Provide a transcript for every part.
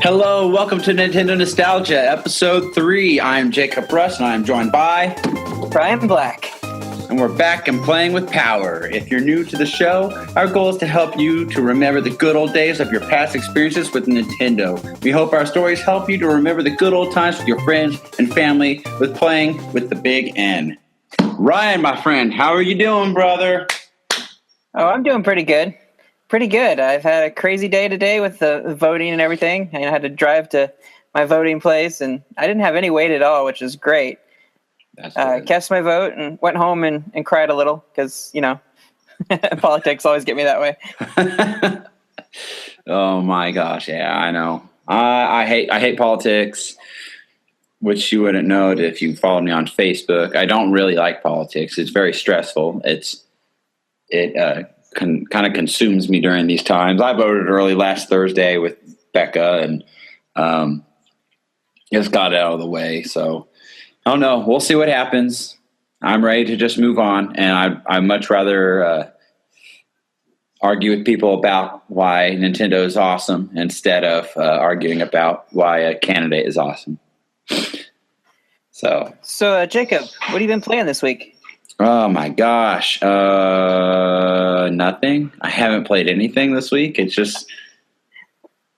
Hello, welcome to Nintendo Nostalgia, Episode 3. I'm Jacob Russ, and I'm joined by Brian Black. And we're back and playing with power. If you're new to the show, our goal is to help you to remember the good old days of your past experiences with Nintendo. We hope our stories help you to remember the good old times with your friends and family with playing with the big N. Ryan, my friend, how are you doing, brother? Oh, I'm doing pretty good. Pretty good. I've had a crazy day today with the voting and everything. I had to drive to my voting place, and I didn't have any wait at all, which is great. Cast my vote and went home and cried a little because, you know, politics always get me that way. Oh, my gosh. Yeah, I know. I hate politics, which you wouldn't know if you followed me on Facebook. I don't really like politics. It's very stressful. It kind of consumes me during these times. I voted early last Thursday with Becca and just got it out of the way. So I don't know. We'll see what happens. I'm ready to just move on, and I'd much rather argue with people about why Nintendo is awesome instead of arguing about why a candidate is awesome. So Jacob, what have you been playing this week? Oh my gosh. Nothing. I haven't played anything this week. It's just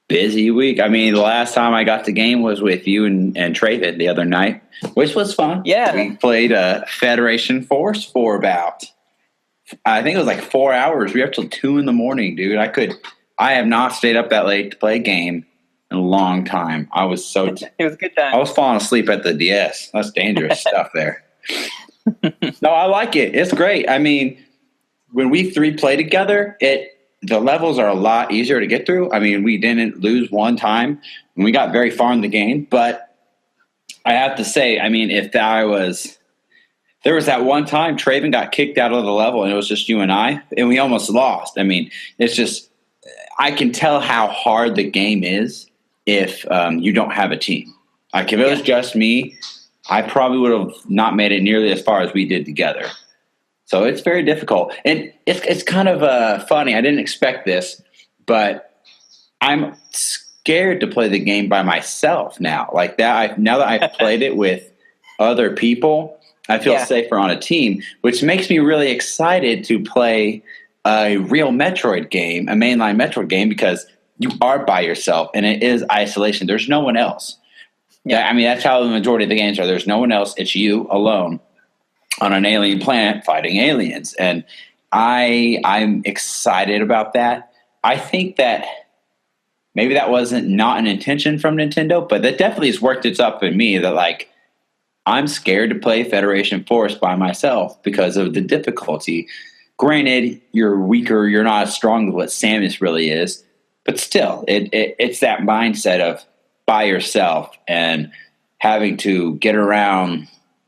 busy week. I mean, the last time I got the game was with you and Travid the other night, which was fun. Yeah. We played Federation Force for about, I think it was like 4 hours. We were up till 2 a.m, dude. I have not stayed up that late to play a game in a long time. It was a good time. I was falling asleep at the DS. That's dangerous stuff there. No, I like it. It's great. I mean, when we three play together, the levels are a lot easier to get through. I mean, we didn't lose one time, and we got very far in the game. But I have to say, I mean, there was that one time Traven got kicked out of the level, and it was just you and I, and we almost lost. I mean, it's just I can tell how hard the game is if you don't have a team. Like if it was just me, I probably would have not made it nearly as far as we did together. So it's very difficult. And it's kind of funny. I didn't expect this, but I'm scared to play the game by myself now. Like that, now that I've played it with other people, I feel safer on a team, which makes me really excited to play a real Metroid game, a mainline Metroid game, because you are by yourself, and it is isolation. There's no one else. Yeah, I mean, that's how the majority of the games are. There's no one else. It's you alone on an alien planet fighting aliens. And I'm excited about that. I think that maybe that wasn't not an intention from Nintendo, but that definitely has worked its up in me that, like, I'm scared to play Federation Force by myself because of the difficulty. Granted, you're weaker. You're not as strong as what Samus really is. But still, it's that mindset of by yourself and having to get around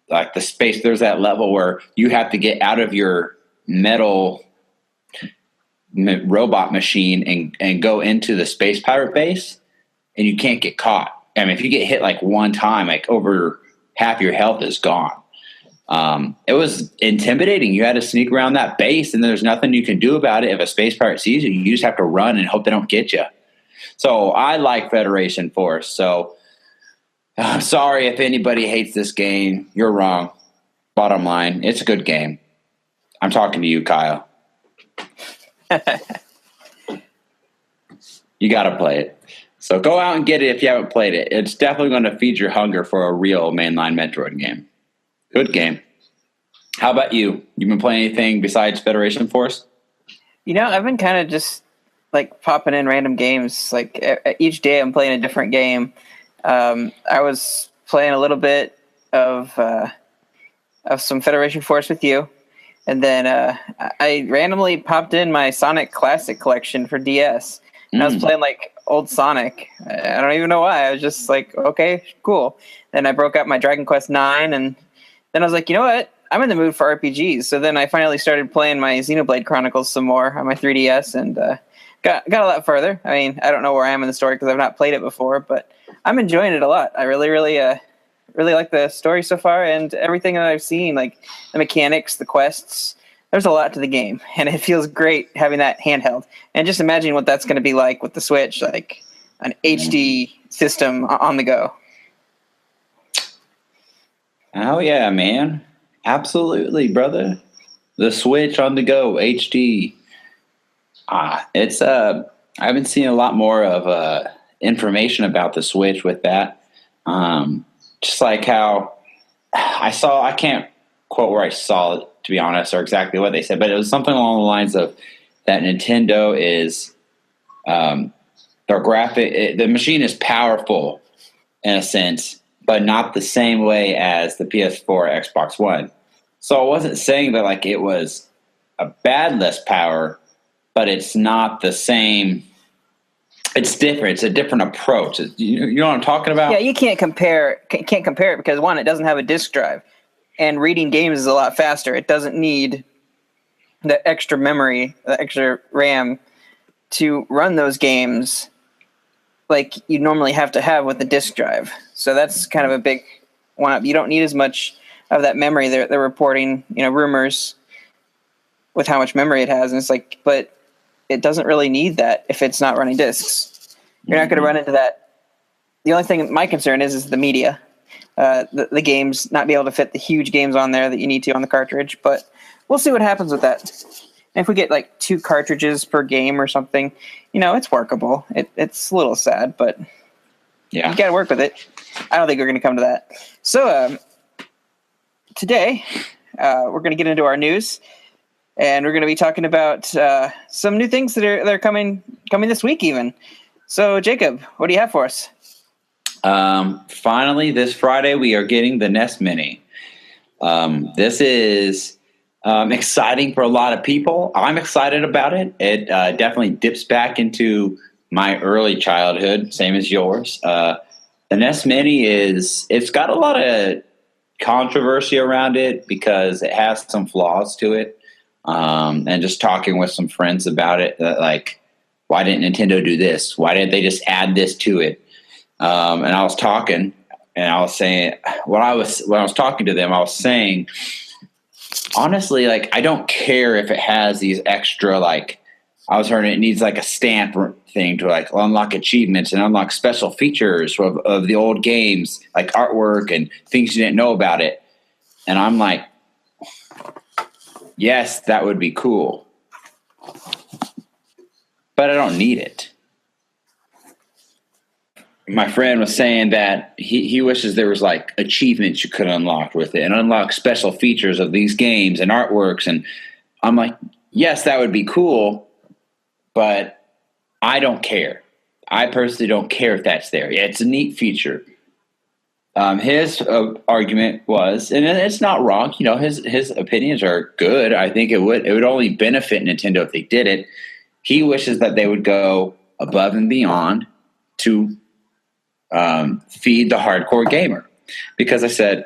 like the space. There's that level where you have to get out of your metal robot machine and go into the space pirate base, and you can't get caught. I mean, if you get hit like one time, like over half your health is gone. It was intimidating. You had to sneak around that base, and there's nothing you can do about it. If a space pirate sees you, you just have to run and hope they don't get you. So I like Federation Force. So I'm sorry if anybody hates this game. You're wrong. Bottom line, it's a good game. I'm talking to you, Kyle. You got to play it. So go out and get it if you haven't played it. It's definitely going to feed your hunger for a real mainline Metroid game. Good game. How about you? You been playing anything besides Federation Force? You know, I've been kind of just like popping in random games. Like each day I'm playing a different game. I was playing a little bit of some Federation Force with you. And then I randomly popped in my Sonic Classic collection for DS. And I was playing like old Sonic. I don't even know why. I was just like, okay, cool. Then I broke out my Dragon Quest IX, and then I was like, you know what? I'm in the mood for RPGs. So then I finally started playing my Xenoblade Chronicles some more on my 3DS, and got a lot further. I mean, I don't know where I am in the story because I've not played it before, but I'm enjoying it a lot. I really like the story so far, and everything that I've seen, like the mechanics, the quests. There's a lot to the game, and it feels great having that handheld. And just imagine what that's going to be like with the Switch, like an HD system on the go. Oh yeah, man. Absolutely, brother. The Switch on the go, HD. It's I've been seeing a lot more of information about the Switch with that. Just like how I can't quote where I saw it, to be honest, or exactly what they said, but it was something along the lines of that Nintendo is the machine is powerful in a sense, but not the same way as the PS4 or Xbox One. So I wasn't saying that like it was a bad less power, but it's not the same. It's different. It's a different approach. You know what I'm talking about? Yeah, you can't compare it because one, it doesn't have a disk drive, and reading games is a lot faster. It doesn't need the extra memory, the extra RAM to run those games like you normally have to have with the disk drive. So that's kind of a big one up. You don't need as much of that memory. They're reporting, rumors with how much memory it has, and it's like, but it doesn't really need that if it's not running disks. You're not going to run into that. The only thing my concern is the media, the games, not be able to fit the huge games on there that you need to on the cartridge. But we'll see what happens with that. And if we get like 2 cartridges per game or something, it's workable. It's a little sad, but yeah, you got to work with it. I don't think we're going to come to that. So today we're going to get into our news. And we're going to be talking about some new things that are coming this week even. So, Jacob, what do you have for us? Finally, this Friday, we are getting the Nest Mini. This is exciting for a lot of people. I'm excited about it. It definitely dips back into my early childhood, same as yours. The Nest Mini it's got a lot of controversy around it because it has some flaws to it. And just talking with some friends about it, like, why didn't Nintendo do this? Why didn't they just add this to it? And I was talking, and I was saying, when I was talking to them, I was saying, honestly, like, I don't care if it has these extra, like, I was hearing it needs like a stamp thing to like unlock achievements and unlock special features of the old games, like artwork and things you didn't know about it. And I'm like, yes, that would be cool, but I don't need it. My friend was saying that he wishes there was like achievements you could unlock with it and unlock special features of these games and artworks. And I'm like, yes, that would be cool, but I don't care. I personally don't care if that's there. Yeah, it's a neat feature. His argument was, and it's not wrong, his opinions are good. I think it would only benefit Nintendo if they did it. He wishes that they would go above and beyond to feed the hardcore gamer. Because I said,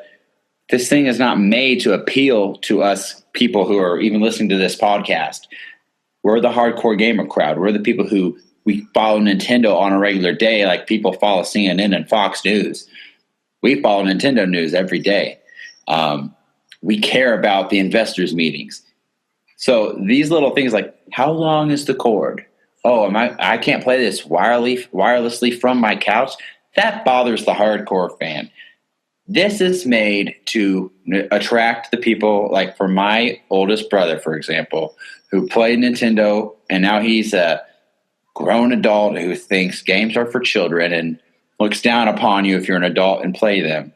this thing is not made to appeal to us people who are even listening to this podcast. We're the hardcore gamer crowd. We're the people who we follow Nintendo on a regular day, like people follow CNN and Fox News. We follow Nintendo news every day. We care about the investors' meetings. So these little things like, how long is the cord? Oh, I can't play this wirelessly from my couch? That bothers the hardcore fan. This is made to attract the people, like for my oldest brother, for example, who played Nintendo, and now he's a grown adult who thinks games are for children and looks down upon you if you're an adult and play them,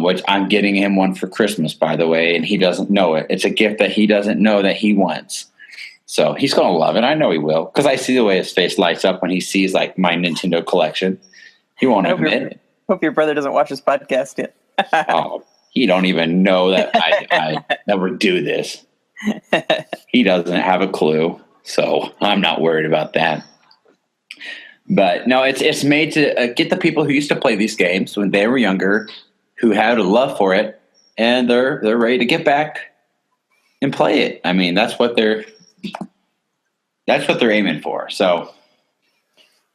which I'm getting him one for Christmas, by the way, and he doesn't know it. It's a gift that he doesn't know that he wants. So he's going to love it. I know he will, because I see the way his face lights up when he sees like my Nintendo collection. He won't admit it. Hope your brother doesn't watch this podcast yet. Oh, he don't even know that I never do this. He doesn't have a clue, so I'm not worried about that. But no, it's made to get the people who used to play these games when they were younger, who had a love for it, and they're ready to get back and play it. I mean, that's what they're aiming for. So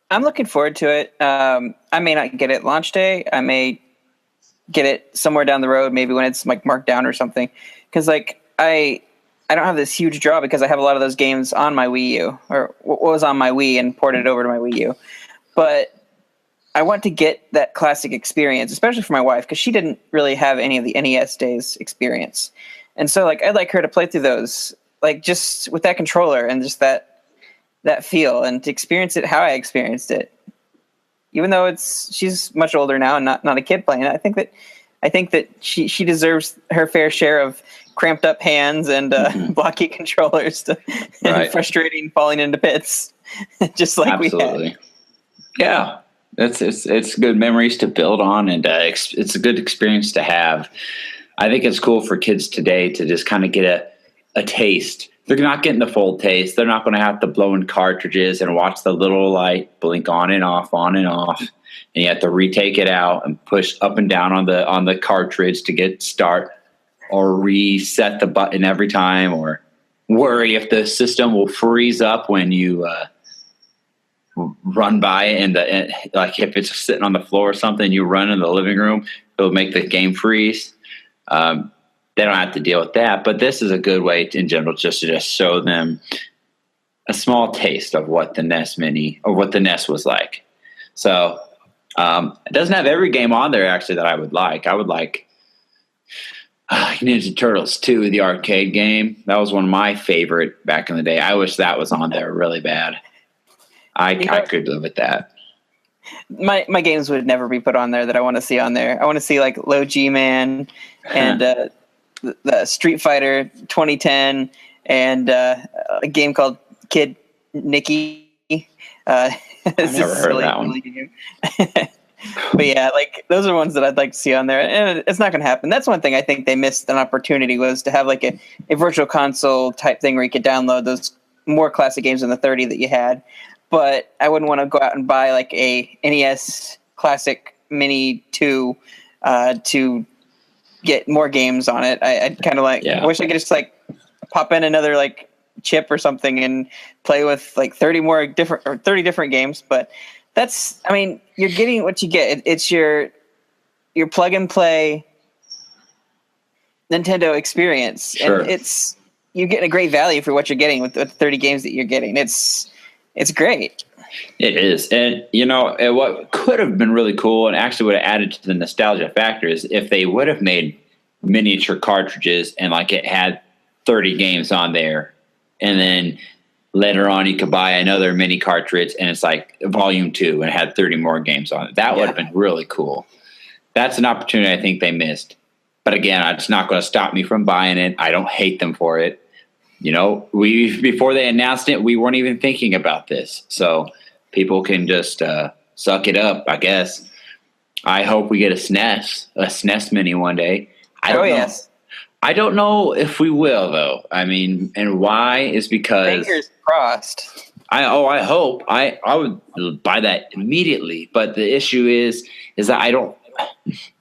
I'm looking forward to it. I may not get it launch day. I may get it somewhere down the road, maybe when it's like marked down or something. Because like I don't have this huge draw because I have a lot of those games on my Wii U, or what was on my Wii and ported it over to my Wii U. But I want to get that classic experience, especially for my wife, because she didn't really have any of the NES days experience. And so like I'd like her to play through those, like just with that controller and just that feel, and to experience it how I experienced it. Even though she's much older now and not a kid playing it, I think that she deserves her fair share of cramped up hands and blocky controllers and frustrating falling into pits, just like Absolutely. we had. Yeah, it's good memories to build on, and it's a good experience to have. I think it's cool for kids today to just kind of get a taste. They're not getting the full taste. They're not going to have to blow in cartridges and watch the little light blink on and off, and you have to retake it out and push up and down on the cartridge to get start, or reset the button every time, or worry if the system will freeze up when you run by it, and like if it's sitting on the floor or something, you run in the living room, it'll make the game freeze. They don't have to deal with that, but this is a good way in general just to show them a small taste of what the NES Mini or what the NES was like. So it doesn't have every game on there actually that I would like. I would like Ninja Turtles 2, the arcade game. That was one of my favorite back in the day. I wish that was on there really bad. I could live with that. My games would never be put on there that I want to see on there. I want to see like Low G-Man and the Street Fighter 2010 and a game called Kid Nicky. I've never heard of that one. Game. But yeah, like those are ones that I'd like to see on there, and it's not going to happen. That's one thing I think they missed an opportunity, was to have like a virtual console type thing where you could download those more classic games than the 30 that you had. But I wouldn't want to go out and buy like a NES Classic Mini 2 to get more games on it. I'd kind of wish I could just like pop in another like chip or something and play with like 30 different games. But you're getting what you get. It's your plug and play Nintendo experience, sure. And you're getting a great value for what you're getting with the 30 games that you're getting. It's great. It is. And, what could have been really cool and actually would have added to the nostalgia factor is if they would have made miniature cartridges and like it had 30 games on there. And then later on you could buy another mini cartridge and it's like volume 2 and it had 30 more games on it. That would have been really cool. That's an opportunity I think they missed. But again, it's not going to stop me from buying it. I don't hate them for it. Before they announced it, we weren't even thinking about this. So people can just suck it up, I guess. I hope we get a SNES Mini one day. I don't know. Yes. I don't know if we will, though. I mean, and why is because fingers crossed. I hope I would buy that immediately. But the issue is that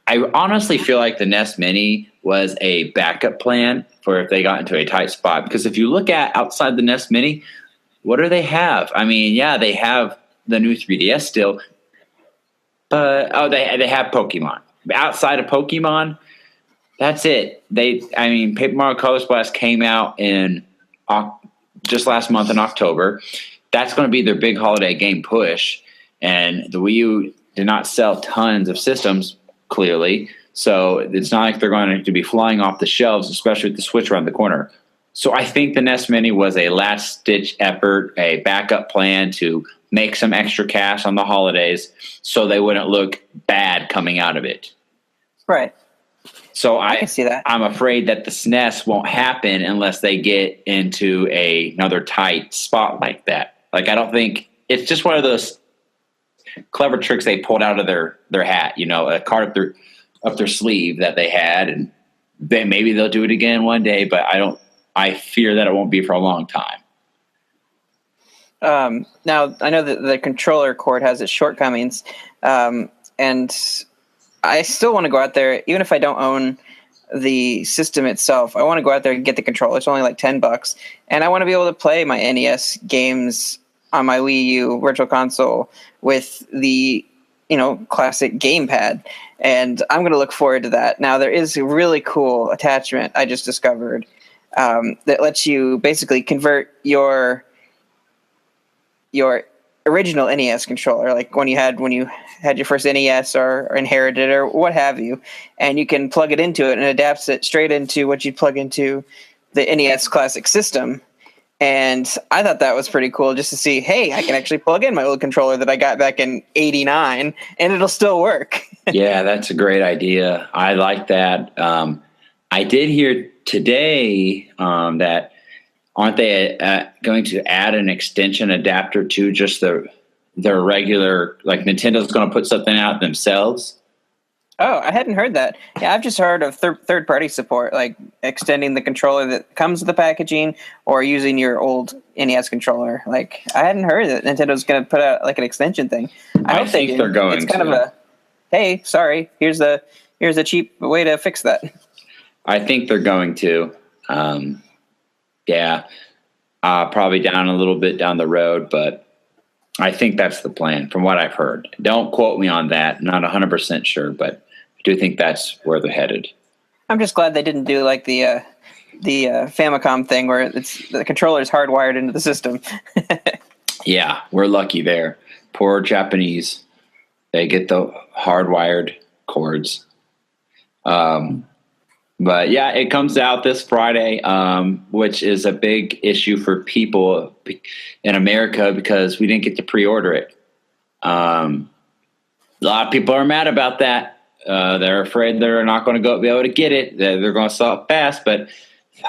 I honestly feel like the NES Mini was a backup plan for if they got into a tight spot. Because if you look at outside the NES Mini, what do they have? I mean, yeah, they have the new 3DS still, but they have Pokemon. Outside of Pokemon, that's it. Paper Mario Color Splash came out in just last month in October. That's going to be their big holiday game push, and the Wii U did not sell tons of systems, clearly. So it's not like they're going to be flying off the shelves, especially with the Switch around the corner. So I think the NES Mini was a last-ditch effort, a backup plan to make some extra cash on the holidays so they wouldn't look bad coming out of it. Right. So I can see that. I'm afraid that the SNES won't happen unless they get into another tight spot like that. Like, I don't think – it's just one of those clever tricks they pulled out of their hat, a card up their sleeve that they had, and then maybe they'll do it again one day, but I fear that it won't be for a long time. Now I know that the controller cord has its shortcomings, and I still want to go out there, even if I don't own the system itself. I want to go out there and get the controller. It's only like $10, and I want to be able to play my NES games on my Wii U Virtual Console with the classic gamepad, and I'm going to look forward to that. Now, there is a really cool attachment I just discovered that lets you basically convert your original NES controller, like when you had your first NES or inherited or what have you, and you can plug it into it and it adapts it straight into what you'd plug into the NES Classic system. And I thought that was pretty cool just to see, hey, I can actually plug in my old controller that I got back in '89 and it'll still work. Yeah, that's a great idea. I like that. I did hear today that aren't they going to add an extension adapter to just their regular, like Nintendo's going to put something out themselves? Oh, I hadn't heard that. Yeah, I've just heard of third-party support, like extending the controller that comes with the packaging or using your old NES controller. Like, I hadn't heard that Nintendo's going to put out like an extension thing. I hope think they're going It's kind to. of a, hey, sorry, here's a cheap way to fix that. I think they're going to. Yeah, probably down a little bit down the road, but I think that's the plan from what I've heard. Don't quote me on that. Not 100% sure, but I do think that's where they're headed. I'm just glad they didn't do like the Famicom thing where the controller is hardwired into the system. Yeah, we're lucky there. Poor Japanese. They get the hardwired cords. But yeah, it comes out this Friday, which is a big issue for people in America because we didn't get to pre-order it. A lot of people are mad about that. They're afraid they're not going to be able to get it. They're going to sell it fast. But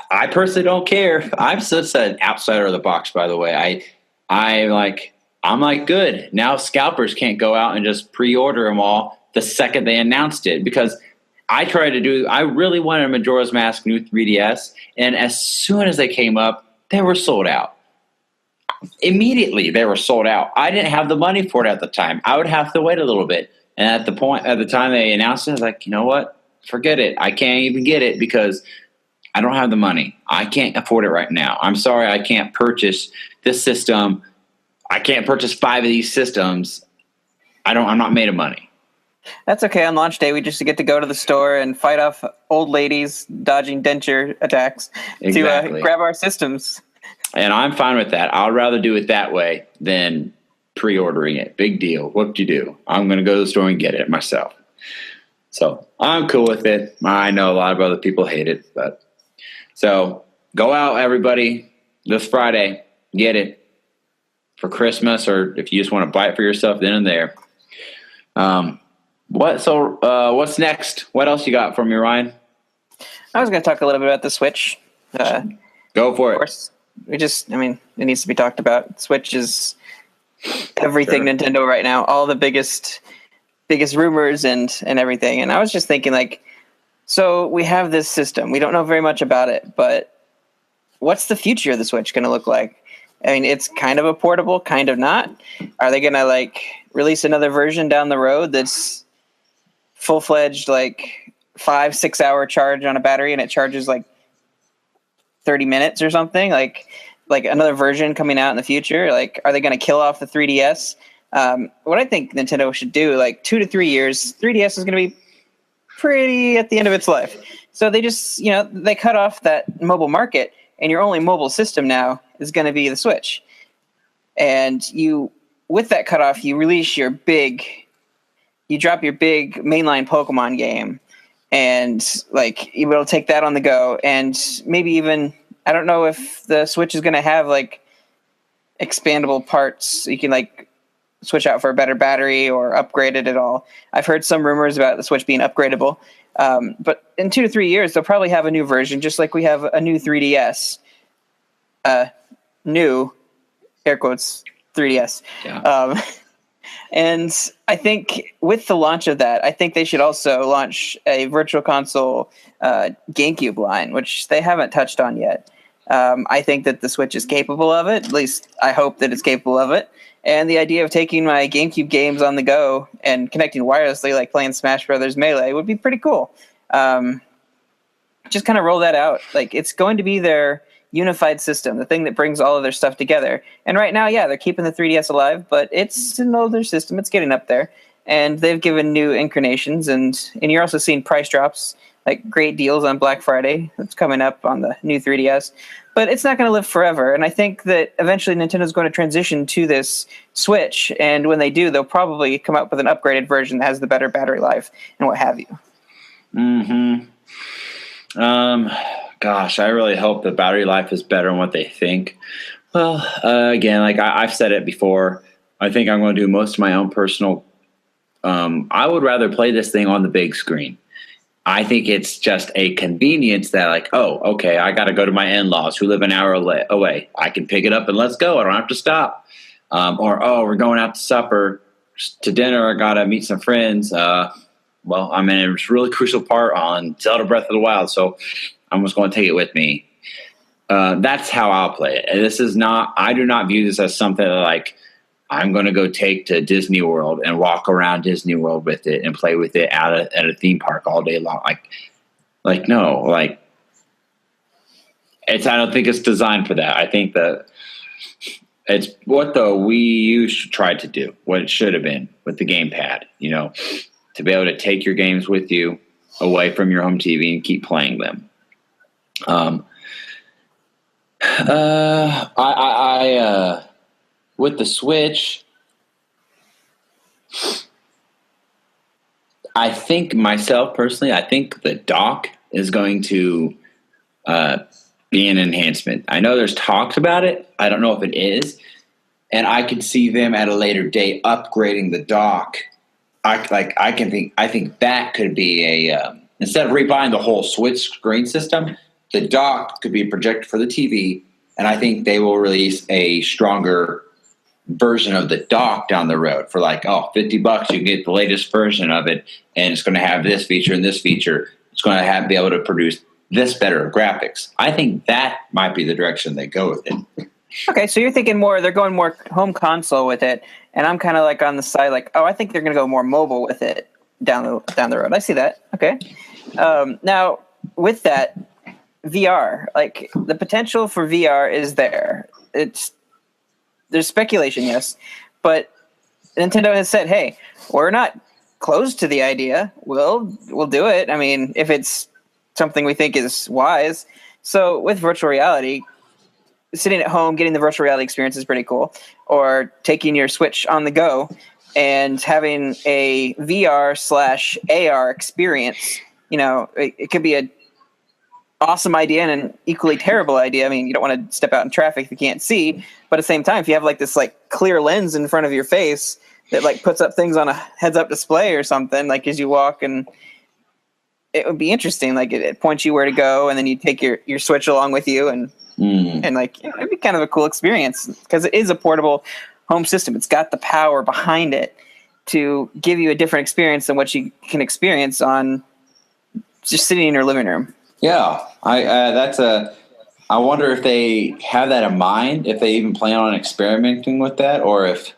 I personally don't care. I'm such an outsider of the box, by the way. I'm like, good. Now scalpers can't go out and just pre-order them all the second they announced it because I really wanted a Majora's Mask new 3DS, and as soon as they came up, they were sold out. Immediately, they were sold out. I didn't have the money for it at the time. I would have to wait a little bit. And at the time they announced it, I was like, you know what? Forget it. I can't even get it because I don't have the money. I can't afford it right now. I'm sorry, I can't purchase this system. I can't purchase 5 of these systems. I'm not made of money. That's okay. On launch day, we just get to go to the store and fight off old ladies dodging denture attacks to grab our systems. And I'm fine with that. I'd rather do it that way than pre-ordering it. Big deal. What do you do? I'm going to go to the store and get it myself. So I'm cool with it. I know a lot of other people hate it, but so go out, everybody, this Friday. Get it for Christmas, or if you just want to buy it for yourself then and there. What's next? What else you got from me, Ryan? I was going to talk a little bit about the Switch. Go for it. Of course, it needs to be talked about. Switch is everything sure. Nintendo right now. All the biggest rumors and everything. And I was just thinking, like, so we have this system. We don't know very much about it, but what's the future of the Switch going to look like? I mean, it's kind of a portable, kind of not. Are they going to like release another version down the road that's full-fledged, like 5-6 hour charge on a battery and it charges like 30 minutes or something? Like another version coming out in the future? Like, are they going to kill off the 3DS? What I think Nintendo should do, like 2 to 3 years, 3DS is going to be pretty at the end of its life. So they just, they cut off that mobile market, and your only mobile system now is going to be the Switch. And with that cutoff, you release you drop your big mainline Pokemon game, and like you will take that on the go, and maybe even, I don't know if the Switch is going to have like expandable parts. You can like switch out for a better battery or upgrade it at all. I've heard some rumors about the Switch being upgradable. But in 2 to 3 years, they'll probably have a new version, just like we have a new 3DS. New, air quotes, 3DS. Yeah. And I think with the launch of that, I think they should also launch a Virtual Console GameCube line, which they haven't touched on yet. I think that the Switch is capable of it. At least I hope that it's capable of it. And the idea of taking my GameCube games on the go and connecting wirelessly, like playing Smash Brothers Melee, would be pretty cool. Just kind of roll that out. Like, it's going to be their unified system, the thing that brings all of their stuff together. And right now, yeah, they're keeping the 3DS alive, but it's an older system. It's getting up there. and they've given new incarnations, and you're also seeing price drops, like great deals on Black Friday. That's coming up on the new 3DS, but it's not going to live forever. And I think that eventually Nintendo's going to transition to this Switch, and when they do, they'll probably come up with an upgraded version that has the better battery life and what have you. Gosh, I really hope the battery life is better than what they think. Well, again, like I've said it before, I think I'm going to do most of my own personal. I would rather play this thing on the big screen. I think it's just a convenience that, like, oh, okay, I got to go to my in-laws who live an hour away. I can pick it up and let's go. I don't have to stop. Or, oh, we're going out to supper, to dinner. I got to meet some friends. Well, I'm in a really crucial part on Zelda Breath of the Wild, so I'm just going to take it with me. That's how I'll play it. And this is not, I do not view this as something like I'm going to go take to Disney World and walk around Disney World with it and play with it at a theme park all day long. Like no, like I don't think it's designed for that. I think that it's what the Wii U tried to do, what it should have been with the gamepad, to be able to take your games with you away from your home TV and keep playing them. With the Switch, I think myself personally, I think the dock is going to be an enhancement. I know there's talks about it. I don't know if it is. And I could see them at a later date upgrading the dock. I think that could be instead of rebuying the whole Switch screen system, the dock could be projected for the TV. And I think they will release a stronger version of the dock down the road for like, $50 you can get the latest version of it, and it's going to have this feature and this feature. It's going to be able to produce this better graphics. I think that might be the direction they go with it. Okay, so you're thinking they're going more home console with it, and I'm kind of like on the side, like, I think they're going to go more mobile with it down the road. I see that. Okay. Now with that, VR, like the potential for VR is there. There's speculation, yes, but Nintendo has said, "Hey, we're not closed to the idea. We'll do it. I mean, if it's something we think is wise." So with virtual reality, sitting at home, getting the virtual reality experience is pretty cool. Or taking your Switch on the go and having a VR/AR experience. It could be an awesome idea and an equally terrible idea. I mean, you don't want to step out in traffic if you can't see, but at the same time, if you have like this like clear lens in front of your face that like puts up things on a heads-up display or something, like as you walk, and it would be interesting. Like it points you where to go, and then you take your Switch along with you, and like it'd be kind of a cool experience because it is a portable home system. It's got the power behind it to give you a different experience than what you can experience on just sitting in your living room. Yeah, I wonder if they have that in mind, if they even plan on experimenting with that, or if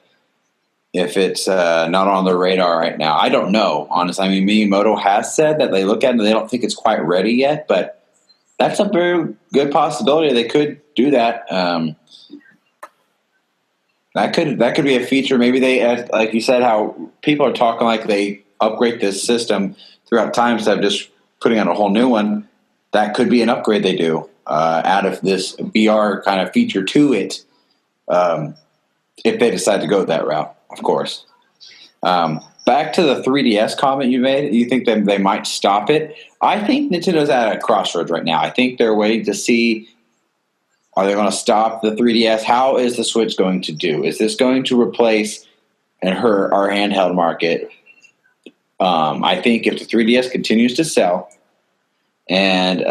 it's not on their radar right now. I don't know, honestly. I mean, Miyamoto has said that they look at it and they don't think it's quite ready yet, but that's a very good possibility. They could do that. That could be a feature. Maybe they, like you said, how people are talking like they upgrade this system throughout time instead of just putting on a whole new one. That could be an upgrade they do out of this VR kind of feature to it, if they decide to go that route, of course. Back to the 3DS comment you made, you think that they might stop it? I think Nintendo's at a crossroads right now. I think they're waiting to see, are they going to stop the 3DS? How is the Switch going to do? Is this going to replace and hurt our handheld market? I think if the 3DS continues to sell, and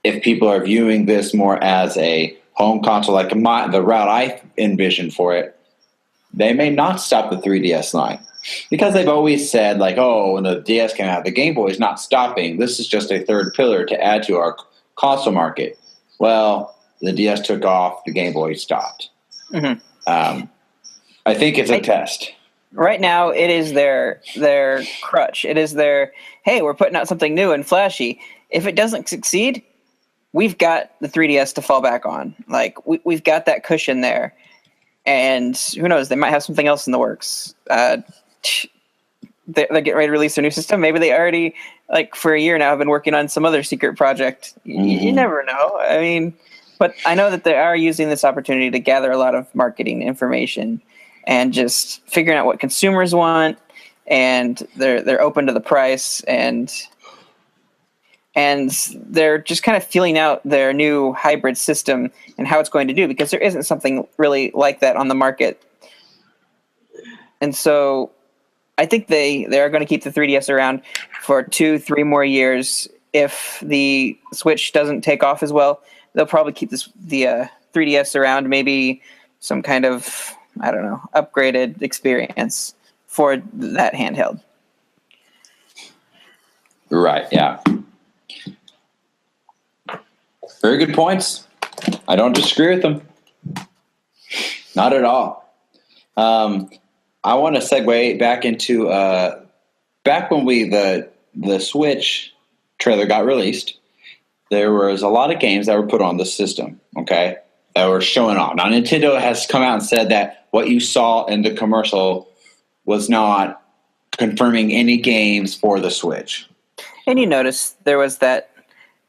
if people are viewing this more as a home console, like the route I envision for it, they may not stop the 3DS line. Because they've always said, like, when the DS came out, the Game Boy is not stopping. This is just a third pillar to add to our console market. Well, the DS took off, the Game Boy stopped. Mm-hmm. I think it's a test. Right now, it is their crutch. It is their, hey, we're putting out something new and flashy. If it doesn't succeed, we've got the 3DS to fall back on. Like, we've got that cushion there. and who knows, they might have something else in the works. They're getting ready to release their new system. Maybe they already, like, for a year now, have been working on some other secret project. You never know. I mean, but I know that they are using this opportunity to gather a lot of marketing information and just figuring out what consumers want, and they're open to the price, and they're just kind of feeling out their new hybrid system and how it's going to do, because there isn't something really like that on the market. And so I think they are going to keep the 3DS around for 2-3 more years. If the Switch doesn't take off as well, they'll probably keep the 3DS around, maybe some kind of, I don't know, upgraded experience for that handheld. Right, yeah. Very good points. I don't disagree with them. Not at all. I want to segue back into back when the Switch trailer got released. There was a lot of games that were put on the system, okay, that were showing off. Now, Nintendo has come out and said that what you saw in the commercial was not confirming any games for the Switch. And you notice there was that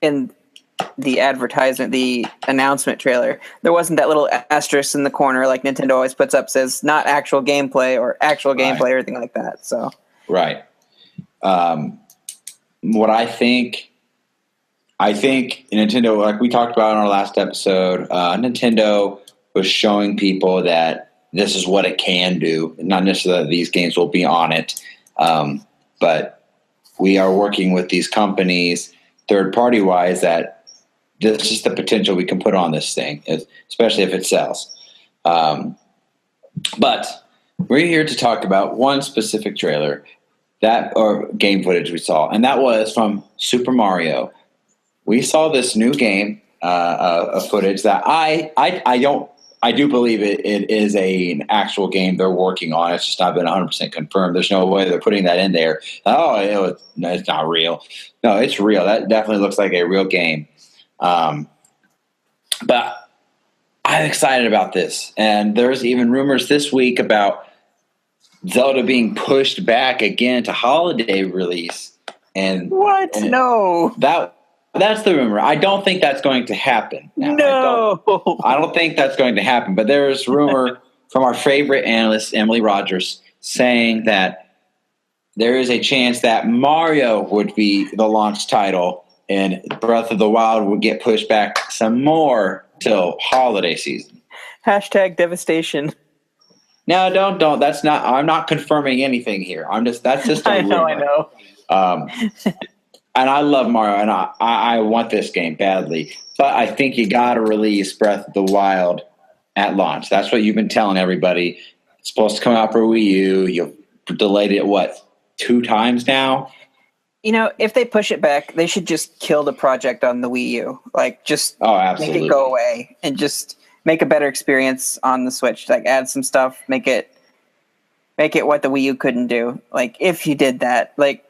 in the advertisement, the announcement trailer, there wasn't that little asterisk in the corner like Nintendo always puts up, says not actual gameplay or actual gameplay or anything like that. So right. What I think Nintendo, like we talked about in our last episode, Nintendo was showing people that this is what it can do. Not necessarily that these games will be on it, but we are working with these companies, third-party wise, that this is the potential we can put on this thing, especially if it sells. But we're here to talk about one specific trailer or game footage we saw, and that was from Super Mario. We saw this new game footage that I do believe it is an actual game they're working on. It's just not been 100% confirmed. There's no way they're putting that in there. No, it's not real. No, it's real. That definitely looks like a real game. But I'm excited about this. And there's even rumors this week about Zelda being pushed back again to holiday release. And what? No. That's the rumor. I don't think that's going to happen. Now, no. I don't think that's going to happen. But there's rumor from our favorite analyst, Emily Rogers, saying that there is a chance that Mario would be the launch title and Breath of the Wild would get pushed back some more till holiday season. Hashtag devastation. No, don't. That's not. I'm not confirming anything here. That's just a rumor. I know. And I love Mario, and I want this game badly. But I think you got to release Breath of the Wild at launch. That's what you've been telling everybody. It's supposed to come out for Wii U. You've delayed it, 2 times now? You know, if they push it back, they should just kill the project on the Wii U. Like, just make it go away and just make a better experience on the Switch. Like, add some stuff, make it what the Wii U couldn't do. Like, if you did that, like.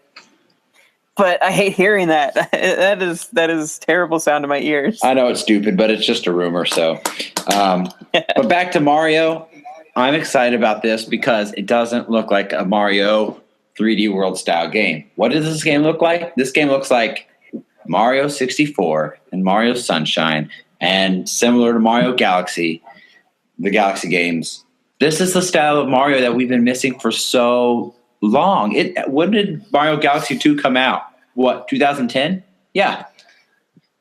But I hate hearing that. That is terrible sound to my ears. I know it's stupid, but it's just a rumor. So, but back to Mario, I'm excited about this because it doesn't look like a Mario 3D World style game. What does this game look like? This game looks like Mario 64 and Mario Sunshine, and similar to Mario Galaxy, the Galaxy games. This is the style of Mario that we've been missing for so long. When did Mario Galaxy 2 come out? 2010? Yeah.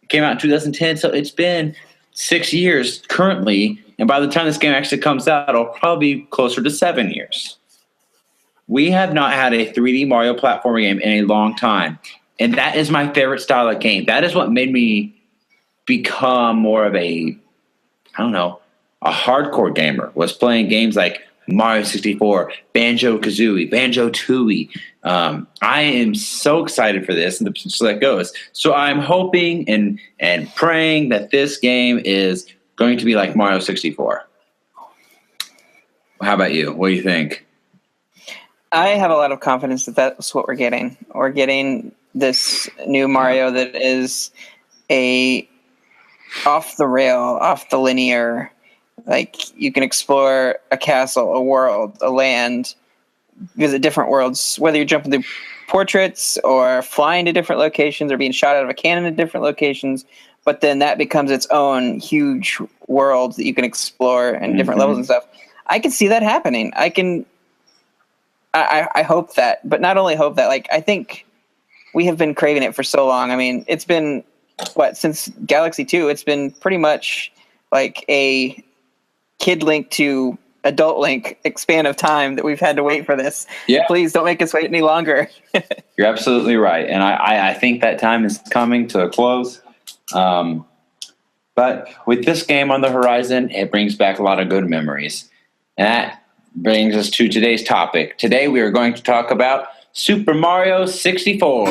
It came out in 2010, so it's been 6 years currently, and by the time this game actually comes out, it'll probably be closer to 7 years. We have not had a 3D Mario platformer game in a long time, and that is my favorite style of game. That is what made me become more of a hardcore gamer, was playing games like Mario 64, Banjo-Kazooie, Banjo-Tooie. I am so excited for this and the potential that goes. So I'm hoping and praying that this game is going to be like Mario 64. How about you? What do you think? I have a lot of confidence that that's what we're getting. We're getting this new Mario that is a off the rail, off the linear, Like you can explore a castle, a world, a land, visit different worlds, whether you're jumping through portraits or flying to different locations or being shot out of a cannon at different locations. But then that becomes its own huge world that you can explore and different levels and stuff. I can see that happening. I hope that, but not only hope that, like, I think we have been craving it for so long. I mean, it's been since Galaxy 2, it's been pretty much like a kid Link to adult Link span of time that we've had to wait for this. Yeah. Please don't make us wait any longer. You're absolutely right. And I think that time is coming to a close. But with this game on the horizon, it brings back a lot of good memories. And that brings us to today's topic. Today we are going to talk about Super Mario 64.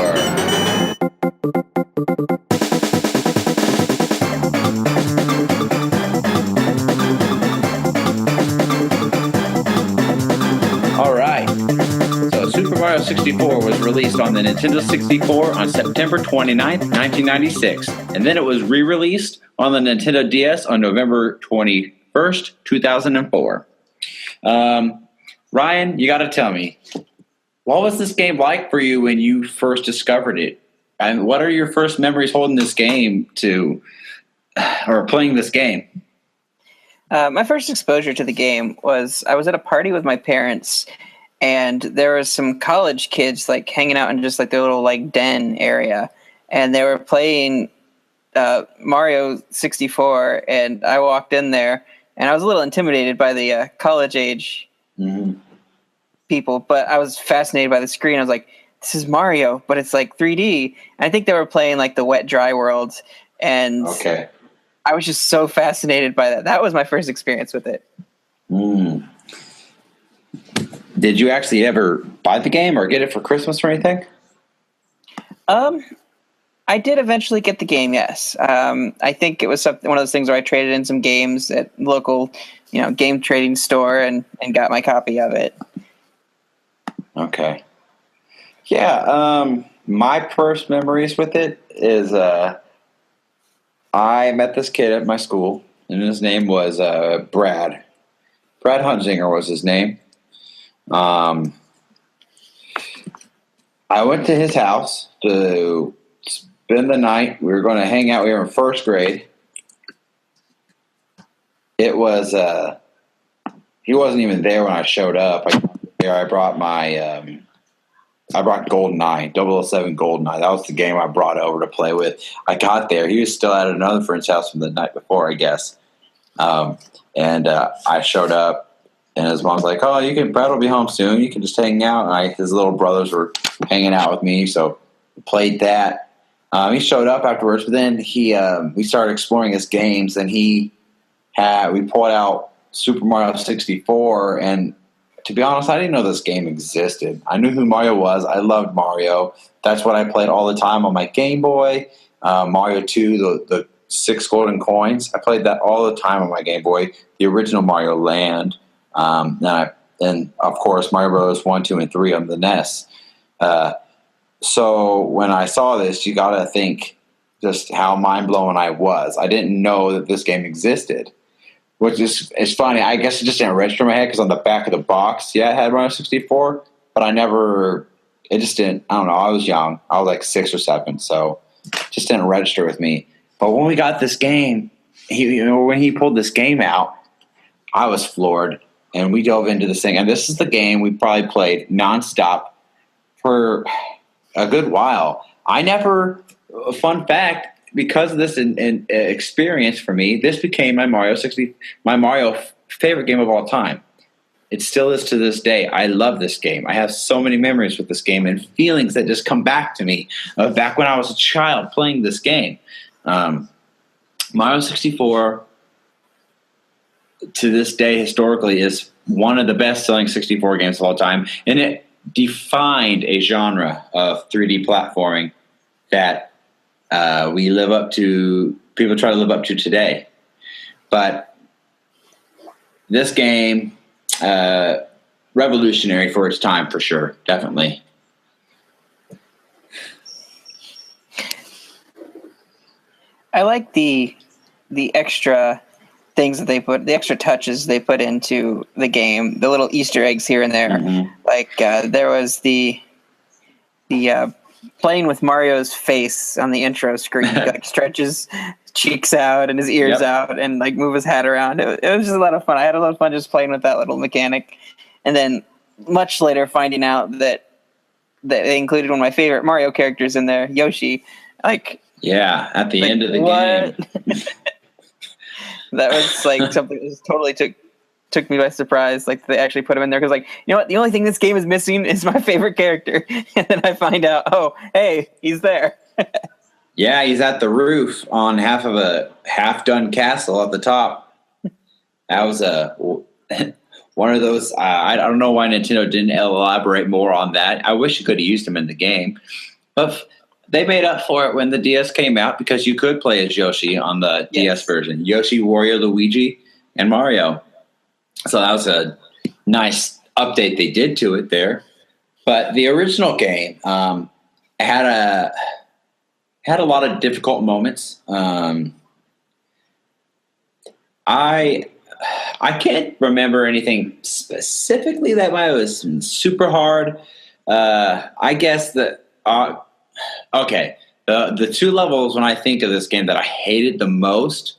All right. So Super Mario 64 was released on the Nintendo 64 on September 29th, 1996. And then it was re-released on the Nintendo DS on November 21st, 2004. Ryan, you got to tell me, what was this game like for you when you first discovered it? And what are your first memories holding this game or playing this game? My first exposure to the game was I was at a party with my parents, and there was some college kids like hanging out in just like their little like den area, and they were playing Mario 64, and I walked in there, and I was a little intimidated by the college age people, but I was fascinated by the screen. I was like, this is Mario, but it's like 3D. And I think they were playing like the wet, dry worlds, and I was just so fascinated by that. That was my first experience with it. Did you actually ever buy the game or get it for Christmas or anything? I did eventually get the game, yes. I think it was one of those things where I traded in some games at local, game trading store and got my copy of it. Okay. Yeah, my first memories with it is I met this kid at my school, and his name was Brad. Brad Hunzinger was his name. I went to his house to spend the night. We were going to hang out. We were in first grade. It was he wasn't even there when I showed up. I brought my I brought GoldenEye, 007 GoldenEye. That was the game I brought over to play with. I got there. He was still at another friend's house from the night before, I guess. And I showed up, and his mom's like, "Oh, Brad will be home soon. You can just hang out." And his little brothers were hanging out with me, so we played that. He showed up afterwards, but then we started exploring his games, and we pulled out Super Mario 64, and to be honest, I didn't know this game existed. I knew who Mario was. I loved Mario. That's what I played all the time on my Game Boy. Mario 2, the 6 golden coins. I played that all the time on my Game Boy. The original Mario Land. And of course, Mario Bros. 1, 2, and 3 on the NES. So when I saw this, you got to think just how mind-blowing I was. I didn't know that this game existed. Which is funny. I guess it just didn't register in my head because on the back of the box, it had Mario 64, but it just didn't, I don't know, I was young. I was like 6 or 7, so it just didn't register with me. But when we got this game, when he pulled this game out, I was floored, and we dove into this thing. And this is the game we probably played nonstop for a good while. Fun fact, because of this experience for me, this became my Mario favorite game of all time. It still is to this day. I love this game. I have so many memories with this game and feelings that just come back to me of back when I was a child playing this game. Mario 64, to this day, historically, is one of the best-selling 64 games of all time, and it defined a genre of 3D platforming that people try to live up to today. But this game, revolutionary for its time, for sure, definitely. I like the extra things that they put, the extra touches they put into the game, the little Easter eggs here and there. Mm-hmm. Like there was the playing with Mario's face on the intro screen. He like stretches cheeks out and his ears out and like move his hat around. It was just a lot of fun. I had a lot of fun just playing with that little mechanic. And then much later finding out that they included one of my favorite Mario characters in there, Yoshi. Like, yeah, at the end of the game. That was like something that totally took me by surprise. Like they actually put him in there because, like, you know what? The only thing this game is missing is my favorite character, and then I find out, oh, hey, he's there. Yeah, he's at the roof on half of a half-done castle at the top. That was one of those. I don't know why Nintendo didn't elaborate more on that. I wish you could have used him in the game, but they made up for it when the DS came out because you could play as Yoshi on the DS version. Yoshi, Wario, Luigi, and Mario. So that was a nice update they did to it there. But the original game had a lot of difficult moments. I can't remember anything specifically that was super hard. I guess that okay, the two levels when I think of this game that I hated the most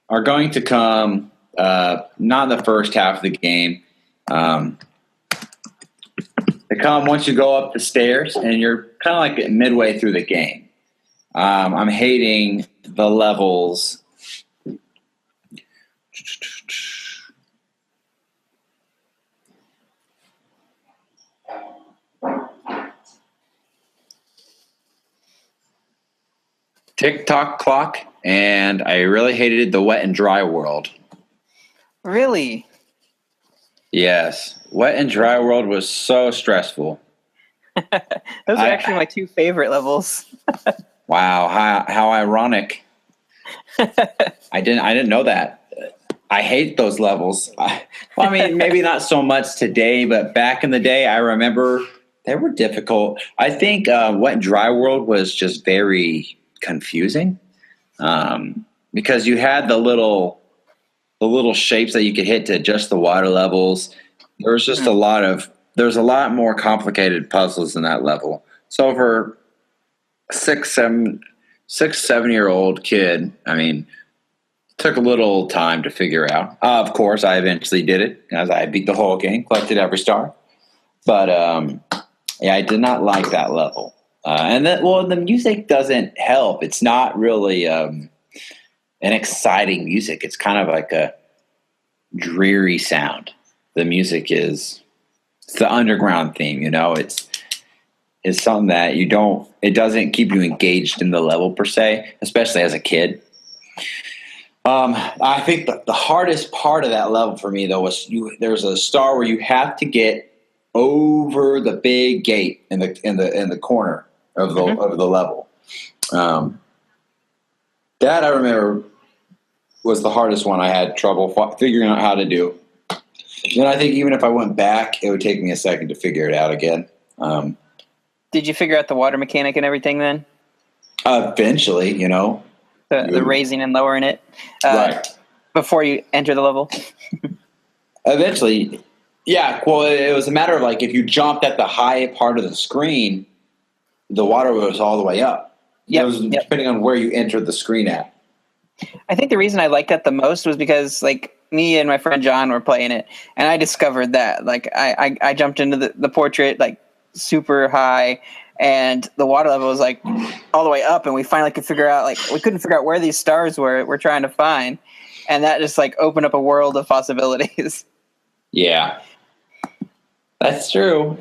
are going to come not in the first half of the game. They come once you go up the stairs and you're kind of like midway through the game. I'm hating the levels. Tick-tock clock, and I really hated the wet and dry world. Really? Yes. Wet and dry world was so stressful. Those are actually my two favorite levels. Wow, how ironic. I didn't know that. I hate those levels. Well, I mean, maybe not so much today, but back in the day, I remember they were difficult. I think wet and dry world was just very confusing because you had the little shapes that you could hit to adjust the water levels. There's just there's a lot more complicated puzzles in that level. So for 7-year-old kid, I mean, it took a little time to figure out. Of course, I eventually did it as I beat the whole game, collected every star. But yeah, I did not like that level. And the music doesn't help. It's not really an exciting music. It's kind of like a dreary sound. The music it's the underground theme, it's something that it doesn't keep you engaged in the level per se, especially as a kid. I think the hardest part of that level for me though was there's a star where you have to get over the big gate in the corner of the level. That I remember was the hardest one I had trouble figuring out how to do. And I think even if I went back, it would take me a second to figure it out again. Did you figure out the water mechanic and everything then? Eventually, the raising and lowering it right before you enter the level. Eventually, yeah. Well, it was a matter of like if you jumped at the high part of the screen, the water was all the way up. It was depending on where you entered the screen at. I think the reason I liked that the most was because like me and my friend John were playing it, and I discovered that like I jumped into the portrait like super high, and the water level was like all the way up, and we finally could figure out we couldn't figure out where these stars we're trying to find, and that just like opened up a world of possibilities. Yeah, that's true.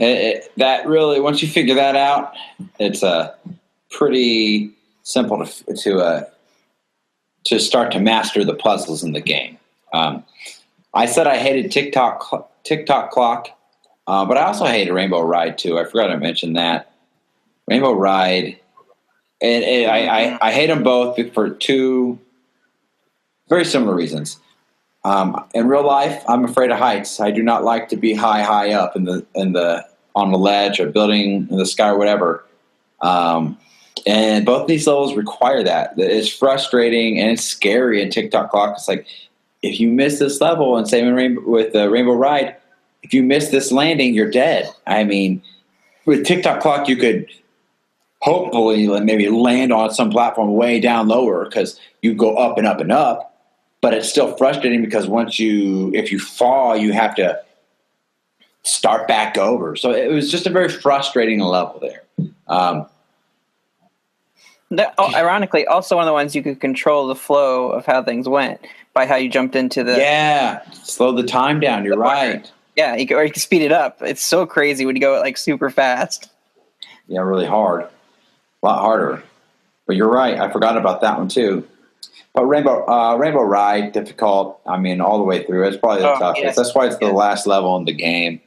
That really, once you figure that out, it's pretty simple to start to master the puzzles in the game. I said I hated Tick-tock clock, but I also hated Rainbow Ride too. I forgot to mention that. Rainbow Ride, and I hate them both for two very similar reasons. In real life, I'm afraid of heights. I do not like to be high up on the ledge or building in the sky or whatever. And both these levels require that. It's frustrating and it's scary in Tick-tock clock. It's like if you miss this level, and same in with Rainbow Ride, if you miss this landing, you're dead. I mean, with TikTok Clock, you could hopefully maybe land on some platform way down lower because you go up and up and up. But it's still frustrating because if you fall, you have to start back over. So it was just a very frustrating level there. Ironically, also one of the ones you could control the flow of how things went by how you jumped into the slow the time down. You're right. Yeah, or you can speed it up. It's so crazy when you go like super fast. Yeah, really hard, a lot harder. But you're right. I forgot about that one too. But Rainbow Ride, difficult. I mean, all the way through. It's probably the toughest. Yes. That's why it's the last level in the game.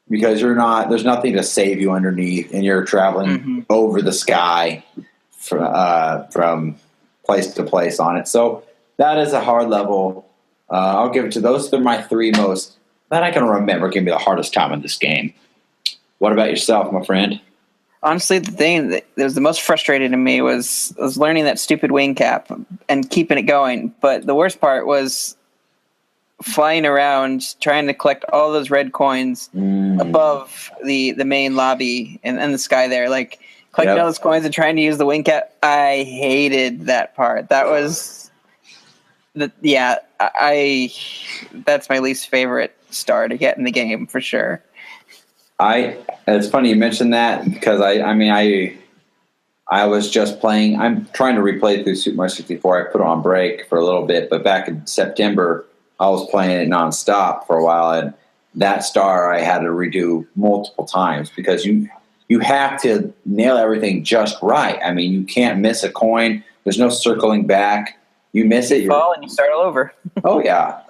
Because there's nothing to save you underneath, and you're traveling over the sky from place to place on it. So that is a hard level. I'll give it to those. They're my three most that I can remember gave me the hardest time in this game. What about yourself, my friend? Honestly, the thing that was the most frustrating to me was learning that stupid wing cap and keeping it going. But the worst part was flying around trying to collect all those red coins above the main lobby and the sky there, like collecting all those coins and trying to use the wing cap. I hated that part. That was that's my least favorite star to get in the game for sure. It's funny you mentioned that because I was just playing. I'm trying to replay through Super Mario 64. I put it on break for a little bit, but back in September, I was playing it nonstop for a while, and that star I had to redo multiple times because you have to nail everything just right. I mean, you can't miss a coin. There's no circling back. You miss it, you fall and you start all over. Oh yeah,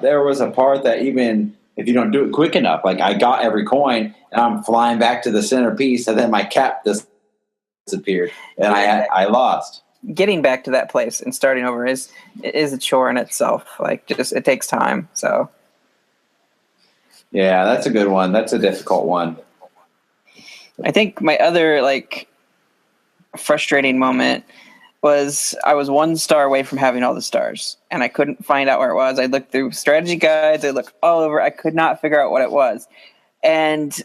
there was a part that even if you don't do it quick enough, like I got every coin and I'm flying back to the centerpiece, and then my cap disappeared, and I lost. Getting back to that place and starting over is a chore in itself. Like, it takes time. So, yeah, that's a good one. That's a difficult one. I think my other frustrating moment was I was 1 star away from having all the stars, and I couldn't find out where it was. I looked through strategy guides. I looked all over. I could not figure out what it was, and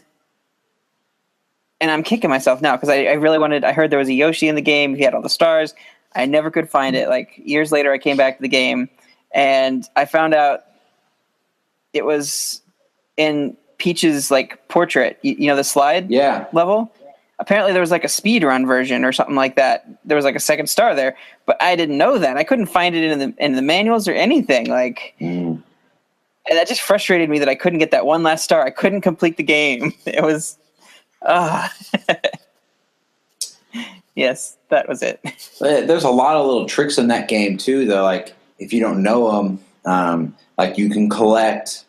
I'm kicking myself now because I really wanted. I heard there was a Yoshi in the game. He had all the stars. I never could find it. Like, years later, I came back to the game, and I found out it was in Peach's portrait. You know, the slide level. Apparently, there was a speed run version or something like that. There was a 2nd star there, but I didn't know that. I couldn't find it in the manuals or anything. And that just frustrated me that I couldn't get that one last star. I couldn't complete the game. It was. Yes, that was it. There's a lot of little tricks in that game too, though. Like, if you don't know them, you can collect.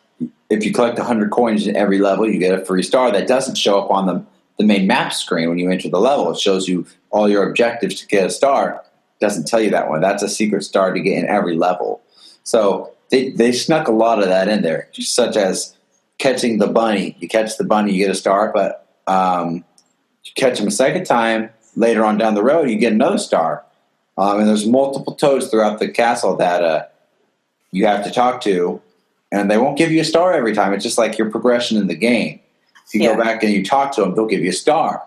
If you collect 100 coins in every level, you get a free star that doesn't show up on the main map screen when you enter the level. It shows you all your objectives to get a star. It doesn't tell you that one. That's a secret star to get in every level. So they snuck a lot of that in there, just such as catching the bunny. You catch the bunny, you get a star, but you catch him a second time, later on down the road, you get another star. And there's multiple toads throughout the castle that you have to talk to, and they won't give you a star every time. It's just like your progression in the game. If you go back and you talk to them, they'll give you a star.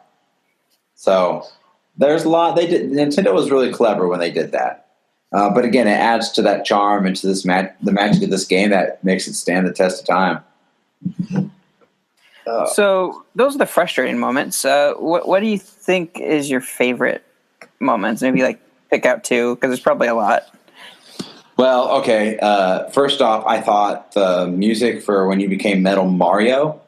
So there's a lot. Nintendo was really clever when they did that. But again, it adds to that charm and to this the magic of this game that makes it stand the test of time. So those are the frustrating moments. What do you think is your favorite moments? Maybe pick out 2, because there's probably a lot. Well, okay. First off, I thought the music for when you became Metal Mario